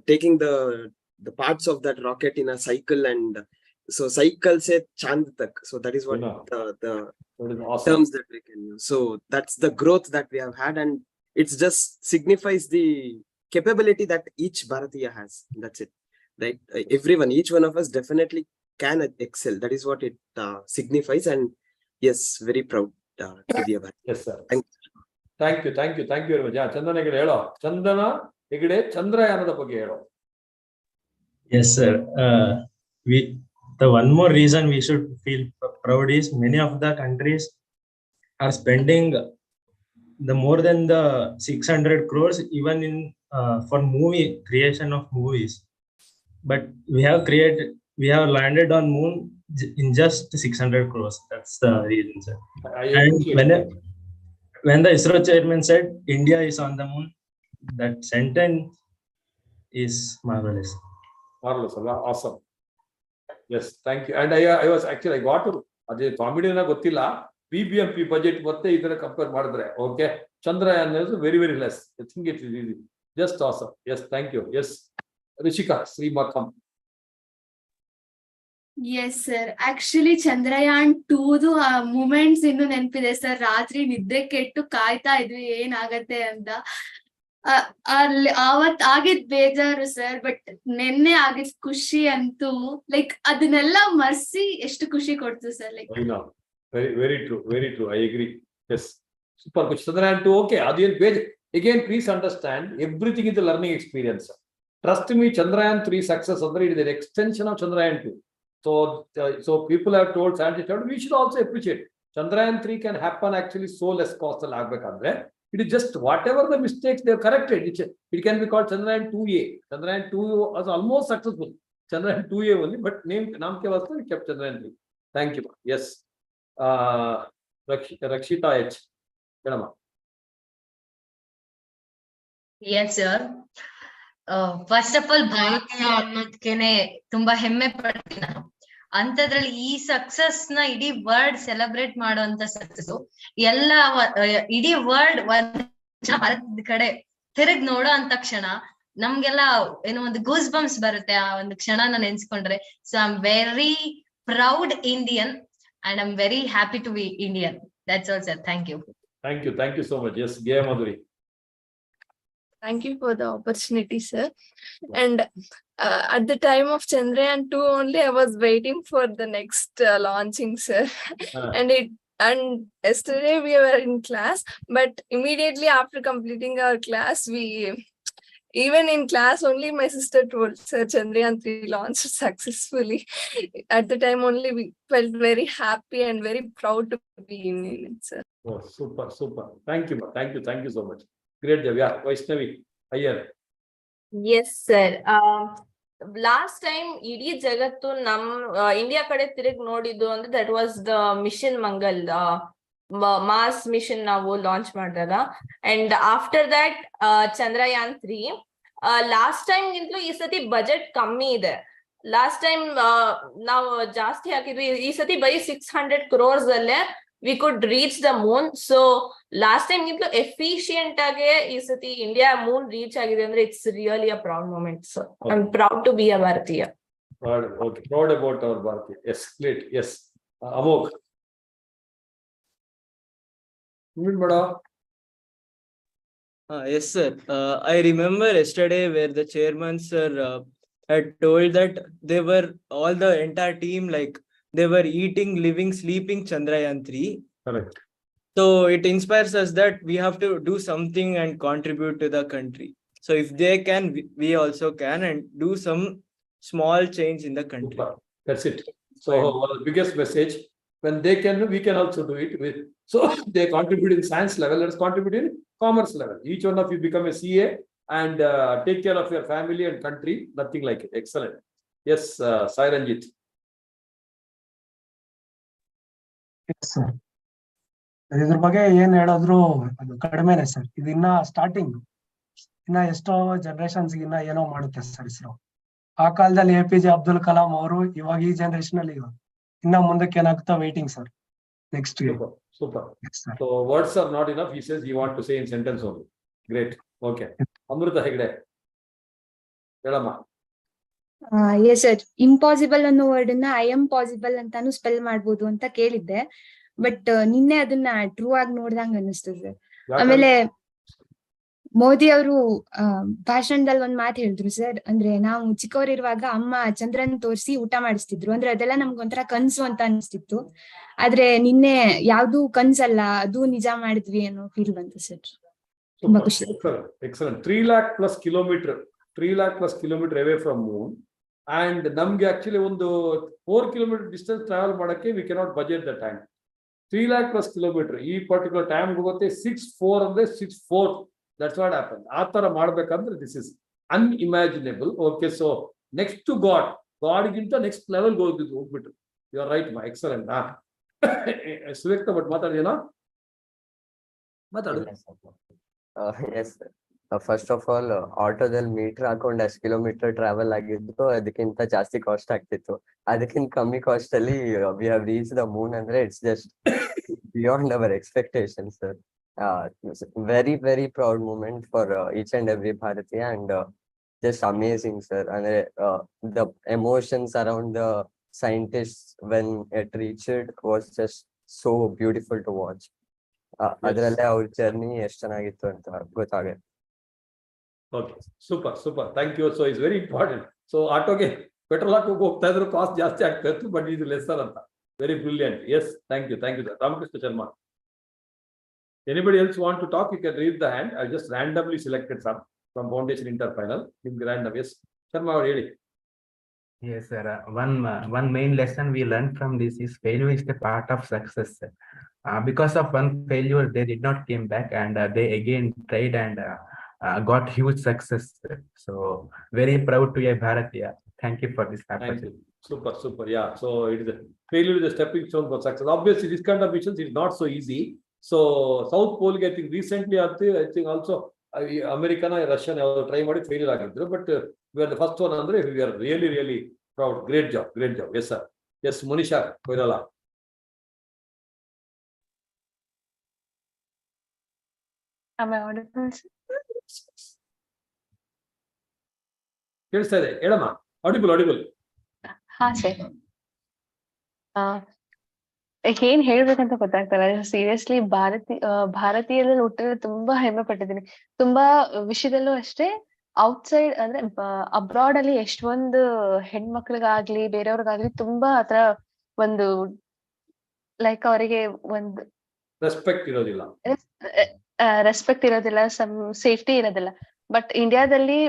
taking the parts of that rocket in a cycle, and so cycle said Chand tak. So that is what the That is awesome. terms that we can use. So that's the growth that we have had, and it just signifies the capability that each Bharatiya has. That's it, right? Everyone, each one of us definitely can excel. That is what it signifies, and yes, very proud to be a Bharatiya. Yes, sir. Thank you. Thank you. Thank you. Thank you very much. Yeah, Chandana Hegde ಹೇಳೋ. Chandana Hegde ಚಂದ್ರಯಾನದ ಬಗ್ಗೆ ಹೇಳೋ. Yes, sir. The one more reason we should feel proud is many of the countries are spending the more than the 600 crores even in for creation of movies. But we have landed on moon in just 600 crores. That's the reason, sir. And when the ISRO chairman said India is on the moon, that sentence is marvelous. Marvelous. Awesome. Yes, thank you. And I was actually, I got to, ಅದೇ ಕಾಮಿಡಿನ ಗೊತ್ತಿಲ್ಲ, BBMP budget ಮತ್ತೆ ಇದರ compare ಮಾಡಿದ್ರೆ, okay, Chandrayaan is very less. I think it is easy. Just awesome. Yes, thank you. Yes, Rishika, Srimakam. Yes, sir. Actually, Chandrayaan 2 moments ಇನ್ನು ನೆನಪಿದೆ sir. ರಾತ್ರಿ ನಿದ್ದೆ ಕೆಟ್ಟು ಕಾಯ್ತಾ ಇದ್ವಿ ಏನಾಗತ್ತೆ ಅಂತ. ಆವತ್ ಆಗಿದ್ ಬೇಜಾರು ಸರ್, ಬಟ್ ನೆನ್ನೆ ಆಗಿದ್ ಖುಷಿ ಅಂತೂ ಲೈಕ್ ಅದನ್ನೆಲ್ಲ ಮರ್ಸಿ ಎಷ್ಟು ಖುಷಿ ಕೊಡ್ತು sir. Like very true. I agree. Yes, super. Chandrayaan 2, okay. Again, please understand, everything is a learning experience. Trust me, Chandrayaan 3 success, it is an extension of Chandrayaan 2. So people have told scientists, we should also appreciate Chandrayaan 3 can happen actually so less costly agbekanದ್ರೆ. It is just whatever the mistakes they have corrected. It can be called Chandrayaan 2A. Chandrayaan 2 was almost successful. Chandrayaan 2A only, but namke vastu we kept Chandrayaan 3. Thank you. Yes. Rakshita H. Kedama. Yes, sir. First of all, ಭಾರತೀಯ ಅನ್ನೋದಕ್ಕೇನೆ ತುಂಬಾ ಹೆಮ್ಮೆ ಪಡ್ತೀನಿ ನಾನು. ಅಂತದ್ರಲ್ಲಿ ಈ success ನ ಇಡೀ world celebrate ಮಾಡುವಂತ ಸಕ್ಸಸ್ ಎಲ್ಲ ಇಡೀ ವರ್ಲ್ಡ್ ಭಾರತದ ಕಡೆ ತಿರುಗ್ ನೋಡೋ ಅಂತ ಕ್ಷಣ ನಮ್ಗೆಲ್ಲ ಏನೋ ಒಂದು ಗೂಸ್ ಬಂಪ್ಸ್ ಬರುತ್ತೆ ಆ ಒಂದು ಕ್ಷಣನ ನೆನ್ಸ್ಕೊಂಡ್ರೆ. So I am very proud Indian and I'm very happy to be Indian. That's all, sir. Thank you. Thank you so much. Yes, Gaya Madhuri. Thank you for the opportunity, sir. And at the time of Chandrayaan 2 only, I was waiting for the next launching, sir. And yesterday we were in class, but immediately after completing our class, even in class only, my sister told, sir, Chandrayaan 3 launched successfully. At the time only, we felt very happy and very proud to be Indian, sir. Oh, super. Thank you so much. Great job. Yeah, Vaishnavi Iyer. Yes, sir. Last time ಇಡೀ ಜಗತ್ತು ನಮ್ India ಕಡೆ ತಿರುಗಿ ನೋಡಿದ್ದು ಅಂದ್ರೆ that was the mission Mangal Mars mission ನಾವು launch ಮಾಡಿದಾಗ. And after that Chandrayaan 3. Last time ಗಿಂತಲೂ ಈ ಸತಿ ಬಜೆಟ್ ಕಮ್ಮಿ ಇದೆ. ಲಾಸ್ಟ್ ಟೈಮ್ ನಾವು ಜಾಸ್ತಿ ಹಾಕಿದ್ವಿ, ಈ ಸತಿ ಬರೀ 600 crores ಅಲ್ಲೇ we could reach the moon. So last time ಗಿಂತಲೂ efficient ಆಗಿ ಈ ಸತಿ ಇಂಡಿಯಾ ಮೂನ್ ರೀಚ್ ಆಗಿದೆ ಅಂದ್ರೆ it's really a proud moment. So I'm proud to be a Bharatiya. Proud about our Bharatiya. Yes, great. Yes, Amok. Yes, sir. I remember yesterday where the chairman, sir, had told that they were all the entire team, like they were eating, living, sleeping Chandrayaan 3. Correct. So it inspires us that we have to do something and contribute to the country. So if they can, we also can, and do some small change in the country. Super. That's it. So one of the biggest message, when they can, we can also do it. So they contribute in science level, let's contribute in commerce level. Each one of you become a CA and take care of your family and country, nothing like it. Excellent. Yes, Sai Ranjit. Sir ಇದ್ರ ಬಗ್ಗೆ ಏನ್ ಹೇಳಿದ್ರು ಅದು ಕಡಿಮೆನೆ sir. ಇದಿನ್ನ starting, ಇನ್ನ ಎಷ್ಟೋ generations ಇನ್ನ ಏನೋ ಮಾಡುತ್ತೆ ಸರ್ ಇಸ್ರೋ. ಆ ಕಾಲದಲ್ಲಿ APJ ಅಬ್ದುಲ್ ಕಲಾಂ ಅವರು, ಇವಾಗ ಈ ಜನರೇಷನ್ ಅಲ್ಲಿ ಇನ್ನ ಮುಂದಕ್ಕೆ ಏನಾಗುತ್ತಾ waiting sir. Next Super. So words are not enough. He says he want to say in sentence only. Great. Okay. Amrita Hegde. Helama. Yes sir, impossible ಅನ್ನೋ ವರ್ಡ್ ನ ಐ ಎಮ್ ಪಾಸಿಬಲ್ ಅಂತಾನು spell ಮಾಡ್ಬೋದು ಅಂತ ಕೇಳಿದ್ದೆ, but ನಿನ್ನೆ ಅದನ್ನ true ಆಗಿ ನೋಡ್ದಂಗ ಅನಿಸ್ತು ಸರ್. ಆಮೇಲೆ ಮೋದಿ ಅವರು ಭಾಷಣದಲ್ಲಿ ಒಂದ್ ಮಾತು ಹೇಳಿದ್ರು ಸರ್, ಅಂದ್ರೆ ನಾವು ಚಿಕ್ಕವರಿರುವಾಗ ಅಮ್ಮ ಚಂದ್ರನ್ ತೋರಿಸಿ ಊಟ ಮಾಡಿಸ್ತಿದ್ರು, ಅಂದ್ರೆ ಅದೆಲ್ಲ ನಮ್ಗೊಂಥರ ಕನ್ಸು ಅಂತ ಅನಿಸ್ತಿತ್ತು. ಆದ್ರೆ ನಿನ್ನೆ ಯಾವ್ದು ಕನ್ಸಲ್ಲ, ಅದು ನಿಜ ಮಾಡಿದ್ವಿ ಅನ್ನೋ ಫೀಲ್ ಬಂತು ಸರ್. ತುಂಬಾ ಖುಷಿ. Excellent. 3 lakh plus kilometer away from moon. And ನಮ್ಗೆ ಆಕ್ಚುಲಿ ಒಂದು 4 kilometer ಡಿಸ್ಟೆನ್ಸ್ ಟ್ರಾವೆಲ್ ಮಾಡಕ್ಕೆ we cannot budget the time. 3 lakh plus kilometer ಈ ಪರ್ಟಿಕ್ಯುಲರ್ ಟೈಮ್ ಹೋಗುತ್ತೆ. 6-4 ಅಂದ್ರೆ 6-4. That's what happened. ಆ ತರ ಮಾಡ್ಬೇಕಂದ್ರೆ this is unimaginable. Okay, so next to God ಗಿಂತ ನೆಕ್ಸ್ಟ್ ಲೆವೆಲ್ ಹೋಗ್ಬಿಟ್ರು. You are right, ma. Excellent. Surekha Bhat ಮಾತಾಡಿದೇನಾ? ಮಾತಾಡು. ಎಸ್ ಫಸ್ಟ್ ಆಫ್ ಆಲ್ ಆಟೋದಲ್ಲಿ ಮೀಟರ್ ಹಾಕೊಂಡು ಅಷ್ಟು ಕಿಲೋಮೀಟರ್ ಟ್ರಾವೆಲ್ ಆಗಿದ್ದು ಅದಕ್ಕಿಂತ ಜಾಸ್ತಿ ಕಾಸ್ಟ್ ಆಗ್ತಿತ್ತು. ಅದಕ್ಕಿಂತ ಕಮ್ಮಿ ಕಾಸ್ಟ್ ಅಲ್ಲಿ we have reach the moon ಅಂದ್ರೆ it's just beyond our expectation sir. Very very proud moment for each and every ಭಾರತೀಯ ಅಂಡ್ ಜಸ್ಟ್ ಅಮೇಸಿಂಗ್ ಸರ್. ಅಂದ್ರೆ the emotions around the scientists when it reached was just so beautiful to watch. ಅದರಲ್ಲೇ ಅವ್ರ journey ಎಷ್ಟು ಚೆನ್ನಾಗಿತ್ತು ಅಂತ ಗೊತ್ತಾಗುತ್ತೆ. Okay, super thank you. So it's very important. So ಆಟೋಗೆ petrol ಹಾಕಿ ಹೋಗ್ತಾ ಇದ್ರು ಕಾಸ್ಟ್ ಜಾಸ್ತಿ ಆಗ್ತಾ ಇತ್ತು, ಬಟ್ ಇದು ಲೆಸ್ಸರ್ ಅಂತ. Very brilliant. Yes, thank you sir. Ramakrishna Sharma. Anybody else want to talk? You can raise the hand. I just randomly selected some from Foundation Interfinal. ನಿಮ್ಗೆ random. Yes, ಶರ್ಮಾ ಅವರು ಹೇಳಿ. Yes, sir. One main lesson we learned from this is failure is the part of success. Because of one failure, they did not came back and they again tried and got huge success. So very proud to be a Bharatiya. Thank you for this opportunity. Super. Yeah. So it is failure is a stepping stone for success. Obviously, this kind of missions is not so easy. So South Pole, I think recently, I think also American and Russian try ಮಾಡಿ failure ಆಗಿದ್ರು, but we are the first one. Andre, we are really proud. Great job. Yes, sir. Yes, Monisha Koirala. Am I audible? ಕೇಳಿಸ್ತಾ ಇದೆ ಹೇಳಮ್ಮ. Audible. ಹಾ sir. ಏನ್ ಹೇಳ್ಬೇಕಂತ ಗೊತ್ತಾಗ್ತಲ್ಲ. Seriously ಭಾರತೀಯರಲ್ಲಿ ಹುಟ್ಟಿದ್ರೆ ತುಂಬಾ ಹೆಮ್ಮೆ ಪಟ್ಟಿದ್ದೀನಿ. ತುಂಬಾ ವಿಷಯದಲ್ಲೂ ಅಷ್ಟೇ. ಔಟ್ಸೈಡ್ ಅಂದ್ರೆ ಅಬ್ರಾಡ್ ಅಲ್ಲಿ ಎಷ್ಟೊಂದು ಹೆಣ್ಮಕ್ಳಿಗಾಗ್ಲಿ ಬೇರೆಯವ್ರಿಗಾಗ್ಲಿ ತುಂಬಾ ಆತರ ಒಂದು ಲೈಕ್ ಅವರಿಗೆ ಒಂದು ರೆಸ್ಪೆಕ್ಟ್ ಇರೋದಿಲ್ಲ, ಸೇಫ್ಟಿ ಇರೋದಿಲ್ಲ. ಬಟ್ ಇಂಡಿಯಾದಲ್ಲಿ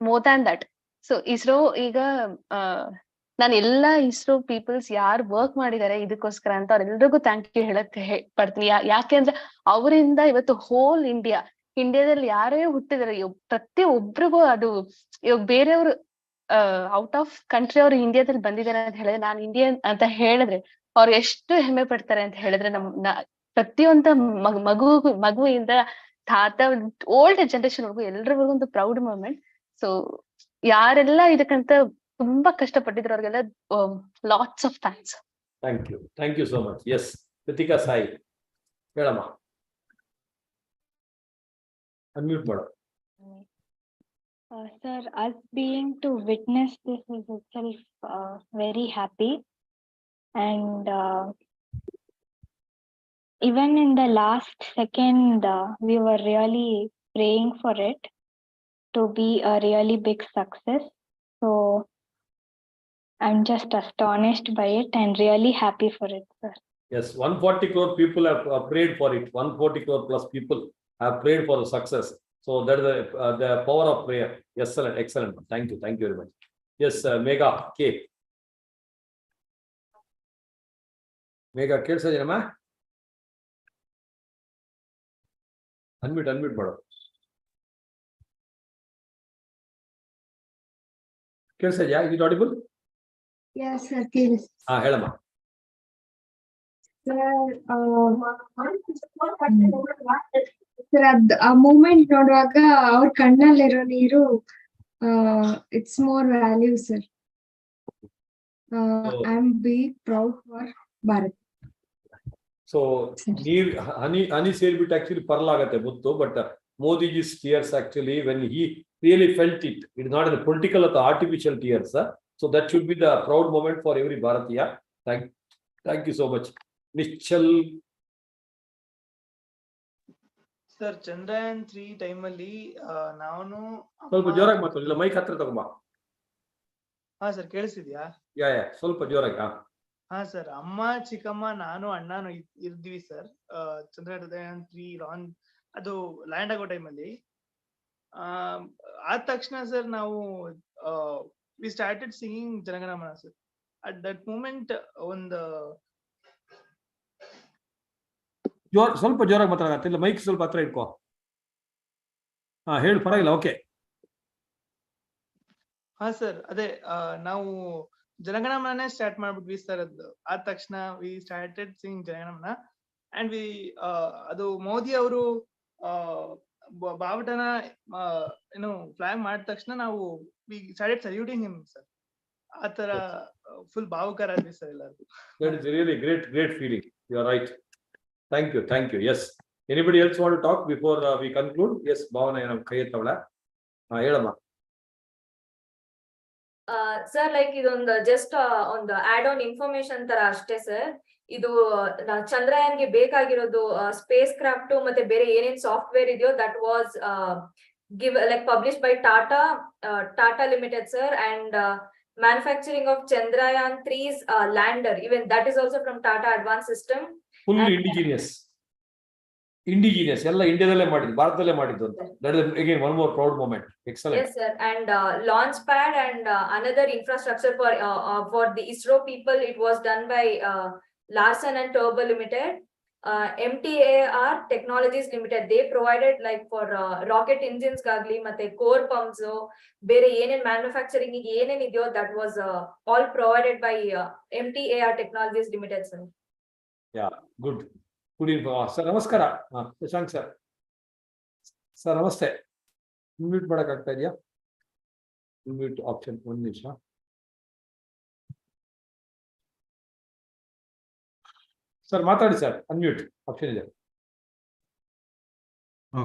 more than that. So ISRO ಈಗ ನಾನು ಎಲ್ಲಾ ಇಸ್ರೋ ಪೀಪಲ್ಸ್ ಯಾರು ವರ್ಕ್ ಮಾಡಿದ್ದಾರೆ ಇದಕ್ಕೋಸ್ಕರ ಅಂತ ಅವ್ರೆಲ್ರಿಗೂ ಥ್ಯಾಂಕ್ ಯು ಹೇಳಕ್ ಪಡ್ತೀನಿ. ಯಾಕೆಂದ್ರೆ ಅವರಿಂದ ಇವತ್ತು ಹೋಲ್ ಇಂಡಿಯಾದಲ್ಲಿ ಯಾರೇ ಹುಟ್ಟಿದಾರೆ ಪ್ರತಿ ಒಬ್ರಿಗೂ ಅದು ಇವಾಗ ಬೇರೆಯವ್ರು ಔಟ್ ಆಫ್ ಕಂಟ್ರಿ ಅವ್ರು ಇಂಡಿಯಾದಲ್ಲಿ ಬಂದಿದ್ದಾರೆ ಅಂತ ಹೇಳಿದ್ರೆ, ನಾನು ಇಂಡಿಯನ್ ಅಂತ ಹೇಳಿದ್ರೆ ಅವ್ರು ಎಷ್ಟು ಹೆಮ್ಮೆ ಪಡ್ತಾರೆ ಅಂತ ಹೇಳಿದ್ರೆ, ಪ್ರತಿಯೊಂದು ಮಗುವಿಂದ ತಾತ ಓಲ್ಡ್ ಜನರೇಷನ್ ಎಲ್ರಿಗೂ ಒಂದು ಪ್ರೌಡ್ ಮೂಮೆಂಟ್. ಸೊ ಯಾರೆಲ್ಲ ಇದಕ್ಕಂತ ತುಂಬಾ ಕಷ್ಟಪಟ್ಟಿದ್ರು ಅವ್ರಿಗೆಲ್ಲ lots of thanks. Thank you so much. Yes, Krithika Sai ಹೇಳಮ್ಮ. ಅನ್ಮ್ಯೂಟ್ ಮಾಡು. Sir, us being to witness this is itself very happy, and even in the last second we were really praying for it to be a really big success. So I'm just astonished by it and really happy for it, sir. Yes, 140 crore people have prayed for it. 140 crore plus people have prayed for the success. So that is the power of prayer. Excellent, excellent. Thank you very much. Yes, Mega K. Mega ಕೇಳಿಸೋದೇನಮ್ಮ? Unmute ಮಾಡು. ಕೇಳಿಸೋದ್ಯಾ? Is it audible? Yes, sir. ಹೇಳಮ್ಮ. Sir, ಆ moment ನೋಡುವಾಗ ಅವ್ರ ಕಣ್ಣಲ್ಲಿರೋ ನೀರು it's more value sir. I am be proud for Bharat. So honey ಸೇರ್ಬಿಟ್ಟು actually pearl ಆಗತ್ತೆ ಮುತ್ತು, but Modi's tears actually when he really felt it, it is not a political or artificial tears. So that should be the proud moment for every Bharatiya. Thank you so much. Nichal. Sir, Chandrayaan 3 time ಅಲ್ಲಿ ನಾನು ಸ್ವಲ್ಪ ಜೋರಾಗಿ ಮಾತಾಡು, ಇಲ್ಲ mic ಹತ್ರ ತಗೊಂಬಾ. ಹಾ sir, ಕೇಳಿಸಿದ್ಯಾ? ಯಾ ಸ್ವಲ್ಪ ಜೋರಾಗಿ. ಹಾ ಸರ್, ಅಮ್ಮ ಚಿಕ್ಕಮ್ಮ ನಾನು ಅಣ್ಣನು ಇರ್ತೀವಿ ಸರ್. ಚಂದ್ರಯಾನ್ 3 ಲಾಂಚ್ ಅದು ಲ್ಯಾಂಡ್ ಆಗೋ ಟೈಮಲ್ಲಿ ಆದ ತಕ್ಷಣ ಸರ್ ನಾವು we started singing Jana Gana Mana sir. At that moment ಒಂದು ಸ್ವಲ್ಪ ಜೋರಾಗಿ ಮಾತಾಡತ್ತೆ, ಇಲ್ಲ ಮೈಕ್ ಸ್ವಲ್ಪ ಹತ್ರ ಇಟ್ಕೋ. ಹೇಳು, ಪರವಾಗಿಲ್ಲ, ಓಕೆ. ಹಾ ಸರ್, ಅದೇ ನಾವು ಜನಗಣಮನ ಸ್ಟಾರ್ಟ್ ಮಾಡ್ಬಿಟ್ವಿ ಸರ್. ಅದು ಆದ ತಕ್ಷಣ we started Singh Jana Gana Mana and we ಅದು ಮೋದಿ ಅವರು ಬಾವುಟನ ಏನು ಫ್ಲಾಗ್ ಮಾಡಿದ ತಕ್ಷಣ ನಾವು ವಿ ಸ್ಟಾರ್ಟೆಡ್ ಸಲ್ಯೂಟಿಂಗ್ ಹಿಮ್ ಸರ್. ಆ ತರ ಫುಲ್ ಭಾವುಕರಾದ್ವಿ ಸರ್ ಎಲ್ಲರಿಗೂ. That is really great feeling. You are right. Thank you. Yes. Anybody else want to talk before we conclude? Yes, Bhavana ಏನೋ ಕೈ ಎತ್ತವಳ. ಹೇಳಮ್ಮ. ಸರ್, ಲೈಕ್ ಇದೊಂದು ಜಸ್ಟ್ ಒಂದು ಆಡ್ ಆನ್ ಇನ್ಫಾರ್ಮೇಶನ್ ತರ ಅಷ್ಟೇ ಸರ್. ಇದು ಚಂದ್ರಯಾನ್ಗೆ ಬೇಕಾಗಿರೋದು ಸ್ಪೇಸ್ ಕ್ರಾಫ್ಟ್ ಮತ್ತೆ ಬೇರೆ ಏನೇನ್ ಸಾಫ್ಟ್ವೇರ್ ಇದೆಯೋ that was publish by Tata limited sir. And manufacturing of Chandrayaan 3's lander, even that is also from Tata Advanced System. Full indigenous ಎಲ್ಲ ಇಂಡಿಯಾದಲ್ಲೇ ಮಾಡಿದ್ದು, ಭಾರತದಲ್ಲೇ ಮಾಡಿದ್ದು ಅಂತ. That is again one more proud moment. Excellent. Yes sir, and launch pad and another infrastructure for the ISRO people, it was done by Larsen and Toubro Limited. MTAR Technologies Limited, they provided like for rocket engines gagli ಮತ್ತೆ core pumps ಬೇರೆ ಏನೇನ್ manufacturing ಗೆ ಏನೇನ್ ಇದೆಯೋ that was all provided by MTAR Technologies Limited sir. Yeah, good info. Sir, ನಮಸ್ಕಾರ. Shashank sir. Sir ನಮಸ್ತೆ. Mute ಮಾಡಕ್ ಆಗ್ತಾ ಇದೆಯಾ? ಮ್ಯೂಟ್ ಆಪ್ಷನ್ ಒಂದು ನಿಮಿಷ. ಸರ್ ಮಾತಾಡಿ ಸರ್, ಅನ್ಮ್ಯೂಟ್ ಆಪ್ಷನ್ ಇದೆ.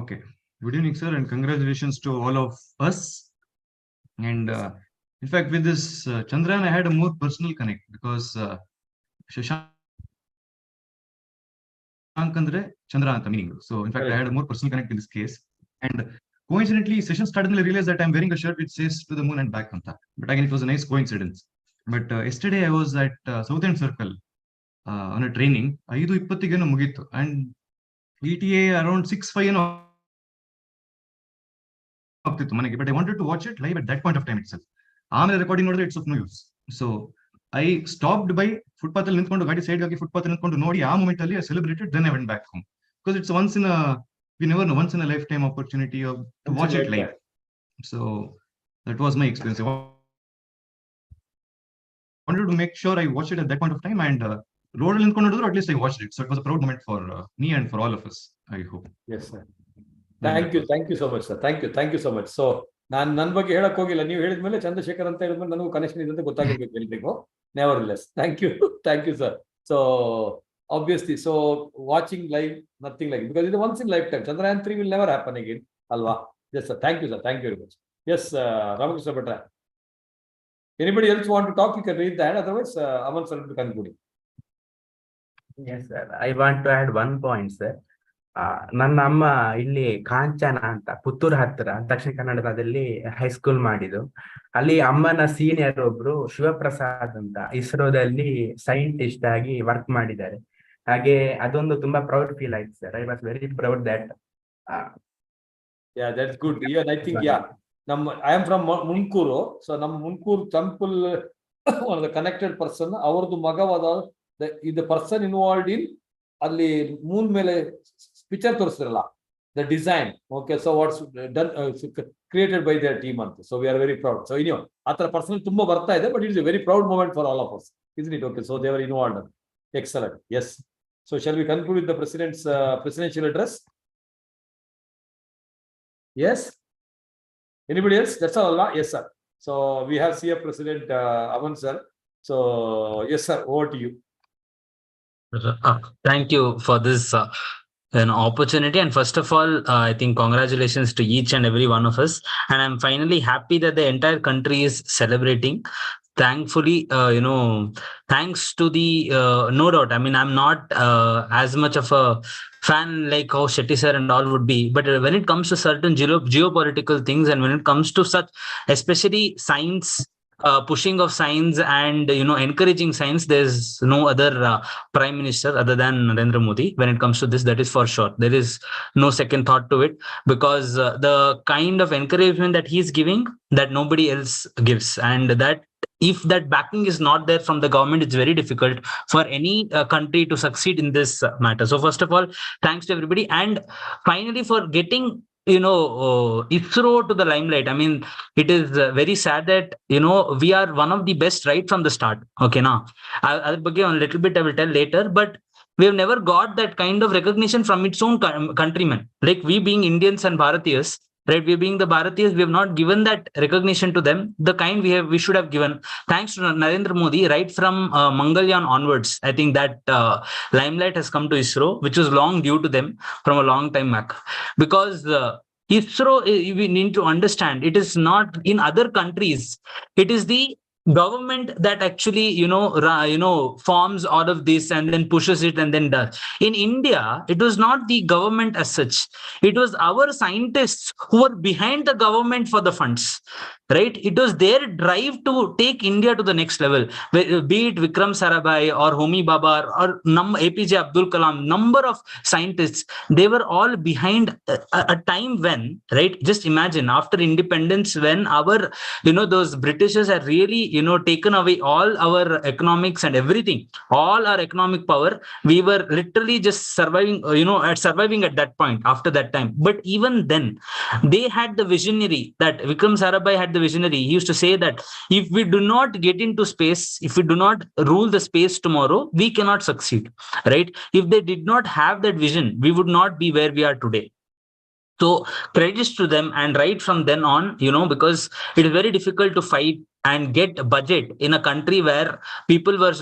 Okay. Good evening, sir, and congratulations to all of us. And in fact, with this Chandrayaan, I had a more personal connect because Shashank andre Chandra anta meaning. So in fact, I had a more personal connect in this case. And coincidentally, session started and I realized that I'm wearing a shirt which says "To the moon and back" anta. But again, it was a nice coincidence. But yesterday I was at Southern Circle on a training. 5:20 ಮುಗೀತು and ETA around 6:05 ಏನೋ ಆಗ್ತಿತ್ತು ಮನೆಗೆ. But I wanted to watch it live at that point of time itself. ಆಮೇಲೆ recording ನೋಡಿದ್ರೆ it's of no use. So I stopped by footpath ಅಲ್ಲಿ ನಿಂತ್ಕೊಂಡು, ಗಾಡಿ side ಆಗಿ footpath ಅಲ್ಲಿ ನಿಂತ್ಕೊಂಡು ನೋಡಿ ಆ ಮೂಮೆಂಟ್ ಅಲ್ಲಿ I celebrated. Then I went back home because it's once in a lifetime opportunity to watch it live. So that was my experience. I wanted to make sure I watched it at that point of time, and road ಅಲ್ಲಿ ನಿಂತ್ಕೊಂಡು ನೋಡಿದ್ರು at least I watched it. So it was a proud moment for me and for all of us, I hope. Yes sir. Thank you so much sir. Thank you so much. So ನಾನು ನನ್ನ ಬಗ್ಗೆ ಹೇಳಕ್ ಹೋಗಿಲ್ಲ, ನೀವು ಹೇಳಿದ್ಮೇಲೆ ಚಂದ್ರಶೇಖರ್ ಅಂತ ಹೇಳಿದ್ಮೇಲೆ ನನಗೂ ಕನೆಕ್ಷನ್ ಇದೆ ಅಂತ ಗೊತ್ತಾಗಿರ್ಬೇಕು ಎಲ್ರಿಗೂ. Nevertheless, thank you sir. So obviously, so watching live, nothing like it, because it's once in lifetime. Chandrayaan 3 will never happen again, alva. Yes sir, thank you very much. Yes, Ramakrishna Bhatra. Anybody else want to talk? You can read that. Otherwise, Aman sir will be concluding. Yes, sir. I want to add one point, sir. ನನ್ನ ಅಮ್ಮ ಇಲ್ಲಿ ಕಾಂಚನ ಅಂತ ಪುತ್ತೂರು ಹತ್ತಿರ ದಕ್ಷಿಣ ಕನ್ನಡದಲ್ಲಿ high school ಮಾಡಿದ್ದು. ಅಲ್ಲಿ ಅಮ್ಮನ senior ಒಬ್ರು ಶಿವಪ್ರಸಾದ್ ಅಂತ ಇಸ್ರೋದಲ್ಲಿ ಸೈಂಟಿಸ್ಟ್ ಆಗಿ ವರ್ಕ್ ಮಾಡಿದ್ದಾರೆ. ಹಾಗೆ ಅದೊಂದು ತುಂಬಾ ಪ್ರೌಡ್ ಫೀಲ್ ಆಯ್ತು sir. I was very proud that. Yeah, that's good. Even I think, yeah, I am from Munkuru. So ನಮ್ಮ Munkuru temple, one of the connected person, ಅವರದು ಮಗವಾದ the person involved in ಅಲ್ಲಿ Moon ಮೇಲೆ picture ತೋರಿಸ್ತಾರಲ್ಲ, the design. Okay, so what's done created by their team ಅಂತ. So we are very proud. So you know, ಆತರ person ತುಂಬಾ ಬರ್ತಾ ಇದೆ, but it is a very proud moment for all of us, isn't it? Okay, so they were involved. Excellent. Yes. So shall we conclude with the president's presidential address? Yes. Anybody else? That's all. Yes, sir. So we have CF President Aman sir. So yes, sir. Over to you. Thank you for this an opportunity, and first of all, I think congratulations to each and every one of us, and I'm finally happy that the entire country is celebrating. Thankfully, thanks to the no doubt, I mean, I'm not as much of a fan like how Shetty sir and all would be, but when it comes to certain geopolitical things, and when it comes to such, especially science, pushing of science and encouraging science, there's no other prime minister other than Narendra Modi when it comes to this. That is for sure. There is no second thought to it, because the kind of encouragement that he's giving, that nobody else gives, and that if that backing is not there from the government, it's very difficult for any country to succeed in this matter. So first of all, thanks to everybody, and finally for getting ISRO to the limelight. I mean, it is very sad that we are one of the best right from the start. Okay, now I'll begin a little bit, I will tell later, but we have never got that kind of recognition from its own countrymen. Like we being Indians and Bharatiyas, right? We being the Bharatiyas, we have not given that recognition to them, the kind we should have given. Thanks to Narendra Modi, right from Chandrayaan onwards, I think that limelight has come to ISRO, which was long due to them from a long time back. Because ISRO, we need to understand, it is not in other countries, it is the government that actually forms all of this and then pushes it and then does. In India, it was not the government as such, it was our scientists who were behind the government for the funds, right? It was their drive to take India to the next level, be it Vikram Sarabhai or Homi Bhabha or APJ Abdul Kalam, number of scientists, they were all behind a time when, right, just imagine after independence, when our those Britishers had really taken away all our economics and everything, all our economic power, we were literally just surviving at that point after that time. But even then they had the visionary, that Vikram Sarabhai had the visionary. He used to say that if we do not get into space, if we do not rule the space tomorrow, we cannot succeed, right? If they did not have that vision, we would not be where we are today. So credits to them. And right from then on, because it is very difficult to fight and get a budget in a country where people were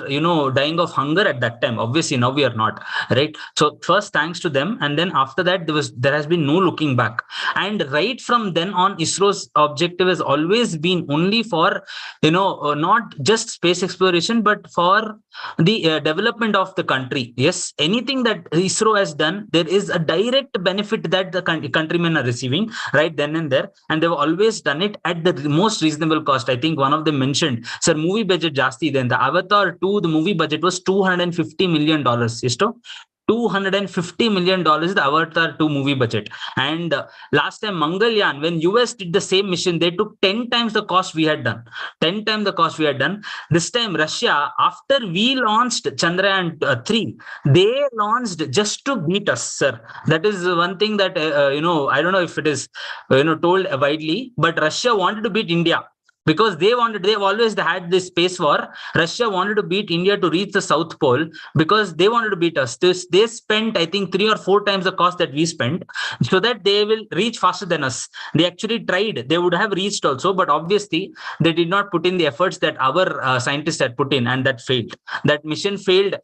dying of hunger at that time. Obviously now we are not, right? So first thanks to them, and then after that there has been no looking back. And right from then on, ISRO's objective has always been only for not just space exploration, but for the development of the country. Yes, anything that ISRO has done, there is a direct benefit that the countrymen are receiving right then and there, and they've always done it at the most reasonable cost. I think one of them mentioned, sir, movie budget jasti then the Avatar 2, the movie budget was $250 million. Isto $250 million is the Avatar 2 movie budget. And last time Chandrayaan, when US did the same mission, they took 10 times the cost we had done. 10 times the cost we had done. This time Russia, after we launched Chandrayaan 3, they launched just to beat us, sir. That is one thing that I don't know if it is told widely, but Russia wanted to beat India. Because they've always had this space war. Russia wanted to beat India to reach the South Pole because they wanted to beat us. They spent, I think, 3 or 4 times the cost that we spent, so that they will reach faster than us. They actually tried. They would have reached also, but obviously they did not put in the efforts that our scientists had put in, and that failed. That mission failed.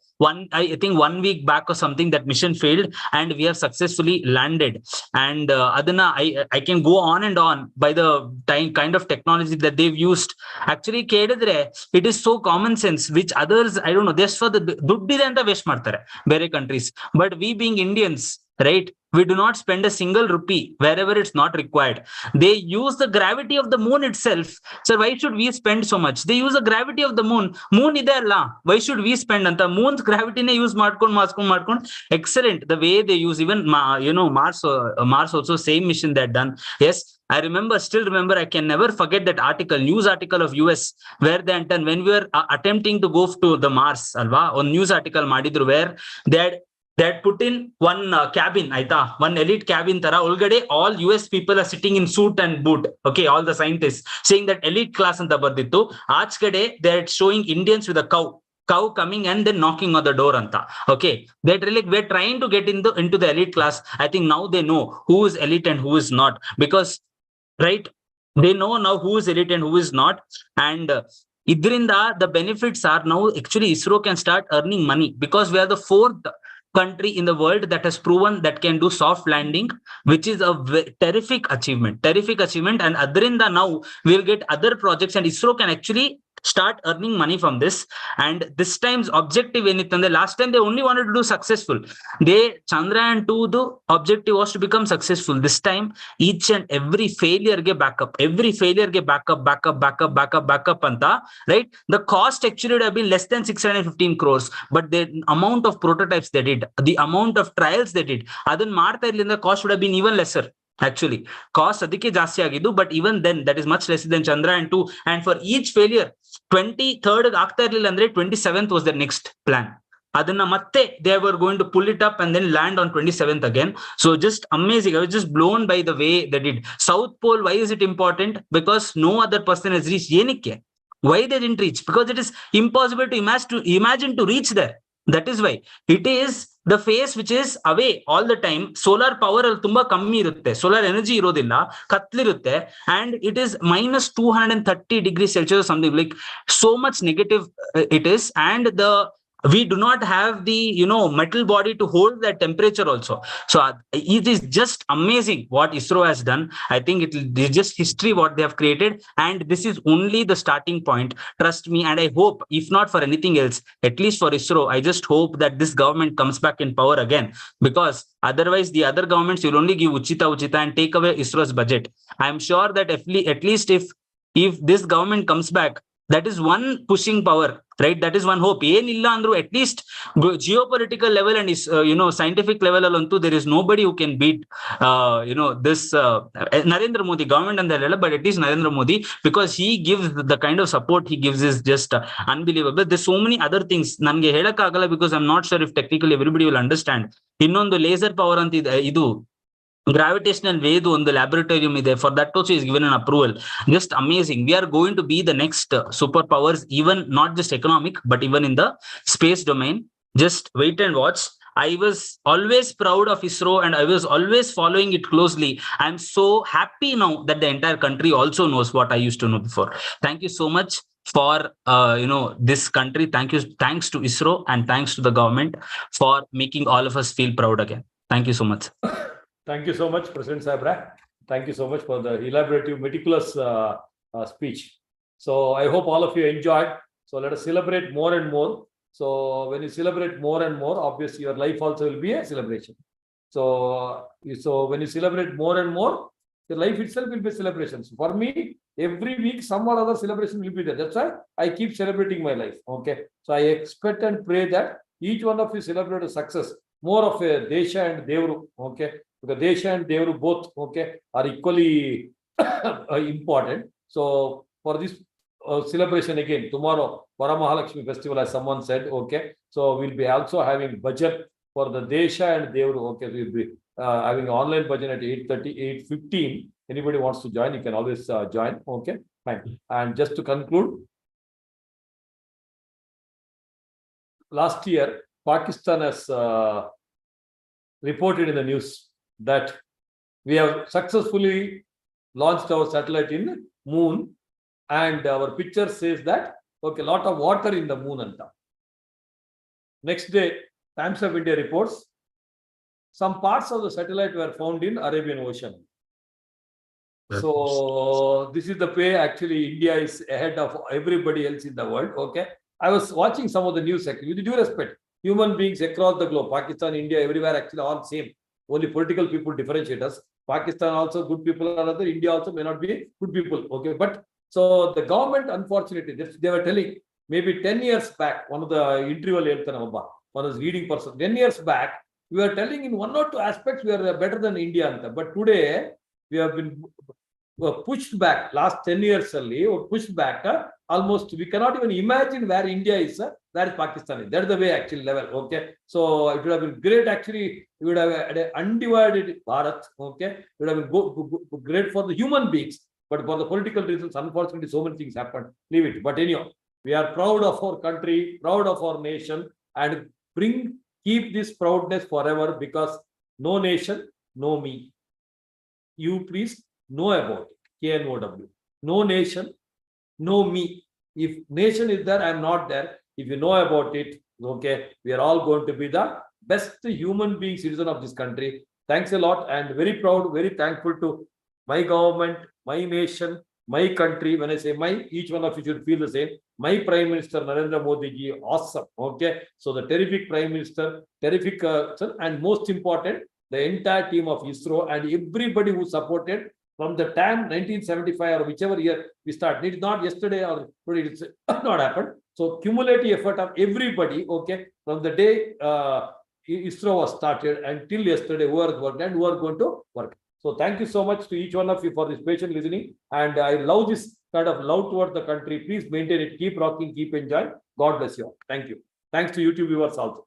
I think 1 week back or something, that mission failed, and we have successfully landed. And Adana, I can go on and on by the kind of technology that they've used. Actually, it is so common sense, which others, I don't know, just for the duddide anta waste ಮಾಡ್ತಾರೆ ಬೇರೆ countries. But we being Indians, right? We do not spend a single rupee wherever it's not required. They use the gravity of the moon itself. So why should we spend so much? They use the gravity of the moon. Moon ide alla. Why should we spend anta? Moon's gravity ne use ಮಾಡ್ಕೊಂಡು. Excellent. The way they use even Mars also same mission they had done. Yes, I still remember. I can never forget that news article of US where they when we were attempting to go to the Mars, alva, on news article madidru where they had put in one cabin, one elite cabin tara olgade all US people are sitting in suit and boot. Okay, all the scientists saying that elite class anta bardittu. Aachkade they are showing Indians with a cow coming and then knocking on the door anta. Okay, that really we're trying to get into the elite class. I think now they know who is elite and who is not, because right, they know now who is elite and who is not. And idrinda the benefits are now actually ISRO can start earning money, because we are the fourth country in the world that has proven that can do soft landing, which is a terrific achievement. And adrinda now we'll get other projects and ISRO can actually start earning money from this. And this time's objective enitande, last time they only wanted to do successful. Chandrayaan 2 the objective was to become successful. This time each and every failure ge backup anta, right? The cost actually would have been less than 615 crores, but the amount of prototypes they did, the amount of trials they did, adan ಮಾಡ್ತಾ ಇರಲಿಲ್ಲ, cost would have been even lesser. Actually, cost ಅದಕ್ಕೆ ಜಾಸ್ತಿ ಆಗಿದ್ದು, but even then that is much less than Chandrayaan 2. And for each failure 23rd ಆಗ್ತಾ ಇರಲಿಲ್ಲ ಅಂದ್ರೆ 27th was their next plan. Adanna ಮತ್ತೆ they were going to pull it up and then land on 27th again. So just amazing. I was just blown by the way they did. South Pole, why is it important? Because no other person has reached. ಏನಕ್ಕೆ? Why they didn't reach? Because it is impossible to imagine to reach there. That is why it is the phase which is away all the time. Solar power ಅಲ್ಲಿ ತುಂಬಾ ಕಮ್ಮಿ ಇರುತ್ತೆ, solar energy ಇರೋದಿಲ್ಲ, ಕತ್ಲಿರುತ್ತೆ, and it is minus 230 degrees Celsius or something, like so much negative it is. And we do not have the metal body to hold that temperature also. So it is just amazing what ISRO has done. I think it is just history what they have created, and this is only the starting point, trust me. And I hope, if not for anything else, at least for ISRO, I just hope that this government comes back in power again, because otherwise the other governments will only give uchita and take away ISRO's budget. I am sure that at least if this government comes back, that is one pushing power, right? That is one hope. Enilla andru at least geopolitical level and scientific level allantu there is nobody who can beat this Narendra Modi government and the, but at least Narendra Modi, because he gives the kind of support he gives is just unbelievable. There's so many other things nange helak agala, because I'm not sure if technically everybody will understand. Innondu laser power anta idu gravitational wave ಒಂದು laboratorium ಇದೆ, for that also is given an approval. Just amazing. We are going to be the next superpowers, even not just economic but even in the space domain. Just wait and watch. I was always proud of ISRO and I was always following it closely. I'm so happy now that the entire country also knows what I used to know before. Thank you so much for this country. Thanks to ISRO, and thanks to the government for making all of us feel proud again. Thank you so much. Thank you so much, President Sabra. Thank you so much for the elaborative, meticulous speech. So I hope all of you enjoyed. So let us celebrate more and more. So when you celebrate more and more, obviously your life also will be a celebration. So when you celebrate more and more, your life itself will be celebrations. For me, every week some or other celebration will be there. That's why I keep celebrating my life. Okay. So I expect and pray that each one of you celebrate a success, more of a Desha and Devru. Okay. Because Desha and Devru both, okay, are equally important. So for this celebration again, tomorrow, Varamahalakshmi festival, as someone said, okay, so we'll be also having budget for the Desha and Devru. Okay, we'll be having online budget at 8:30, 8:15. Anybody wants to join, you can always join. Okay, fine. And just to conclude, last year, Pakistan has reported in the news that we have successfully launched our satellite in moon, and our picture says that, okay, lot of water in the moon anta. Next day, Times of India reports some parts of the satellite were found in Arabian Ocean. So this is the way actually India is ahead of everybody else in the world. Okay, I was watching some of the news actually, with due respect, human beings across the globe, Pakistan, India, everywhere actually all same. Only political people differentiate us. Pakistan also good people are other. India also may not be good people. Okay, but so the government, unfortunately, they were telling maybe 10 years back, one of the interview, one of the leading person, 10 years back, we were telling in one or two aspects we are better than India. But today we have been pushed back. Last 10 years only, or pushed back. Almost we cannot even imagine where India is, where is Pakistan is. That's the way actually level. Okay, so it would have been great. Actually, we would have had an undivided Bharat. Okay, it would have been great for the human beings. But for the political reasons, unfortunately, so many things happened. Leave it. But anyhow, we are proud of our country, proud of our nation, and keep this proudness forever, because no nation, no me. You please know about it. KNOW. No nation, no me. If nation is there, I am not there. If you know about it, okay, we are all going to be the best human being citizen of this country. Thanks a lot, and very proud, very thankful to my government, my nation, my country. When I say my, each one of you should feel the same. My Prime Minister Narendra Modi ji, awesome. Okay, so the terrific Prime Minister, terrific, and most important, the entire team of ISRO and everybody who supported from the time 1975 or whichever year we start. It's not yesterday or today, it's not happened. So cumulative effort of everybody, okay, from the day ISRO was started until yesterday, who are worked and who are going to work. So thank you so much to each one of you for this patient listening. And I love this kind of love towards the country. Please maintain it. Keep rocking, keep enjoying. God bless you all. Thank you. Thanks to YouTube viewers also.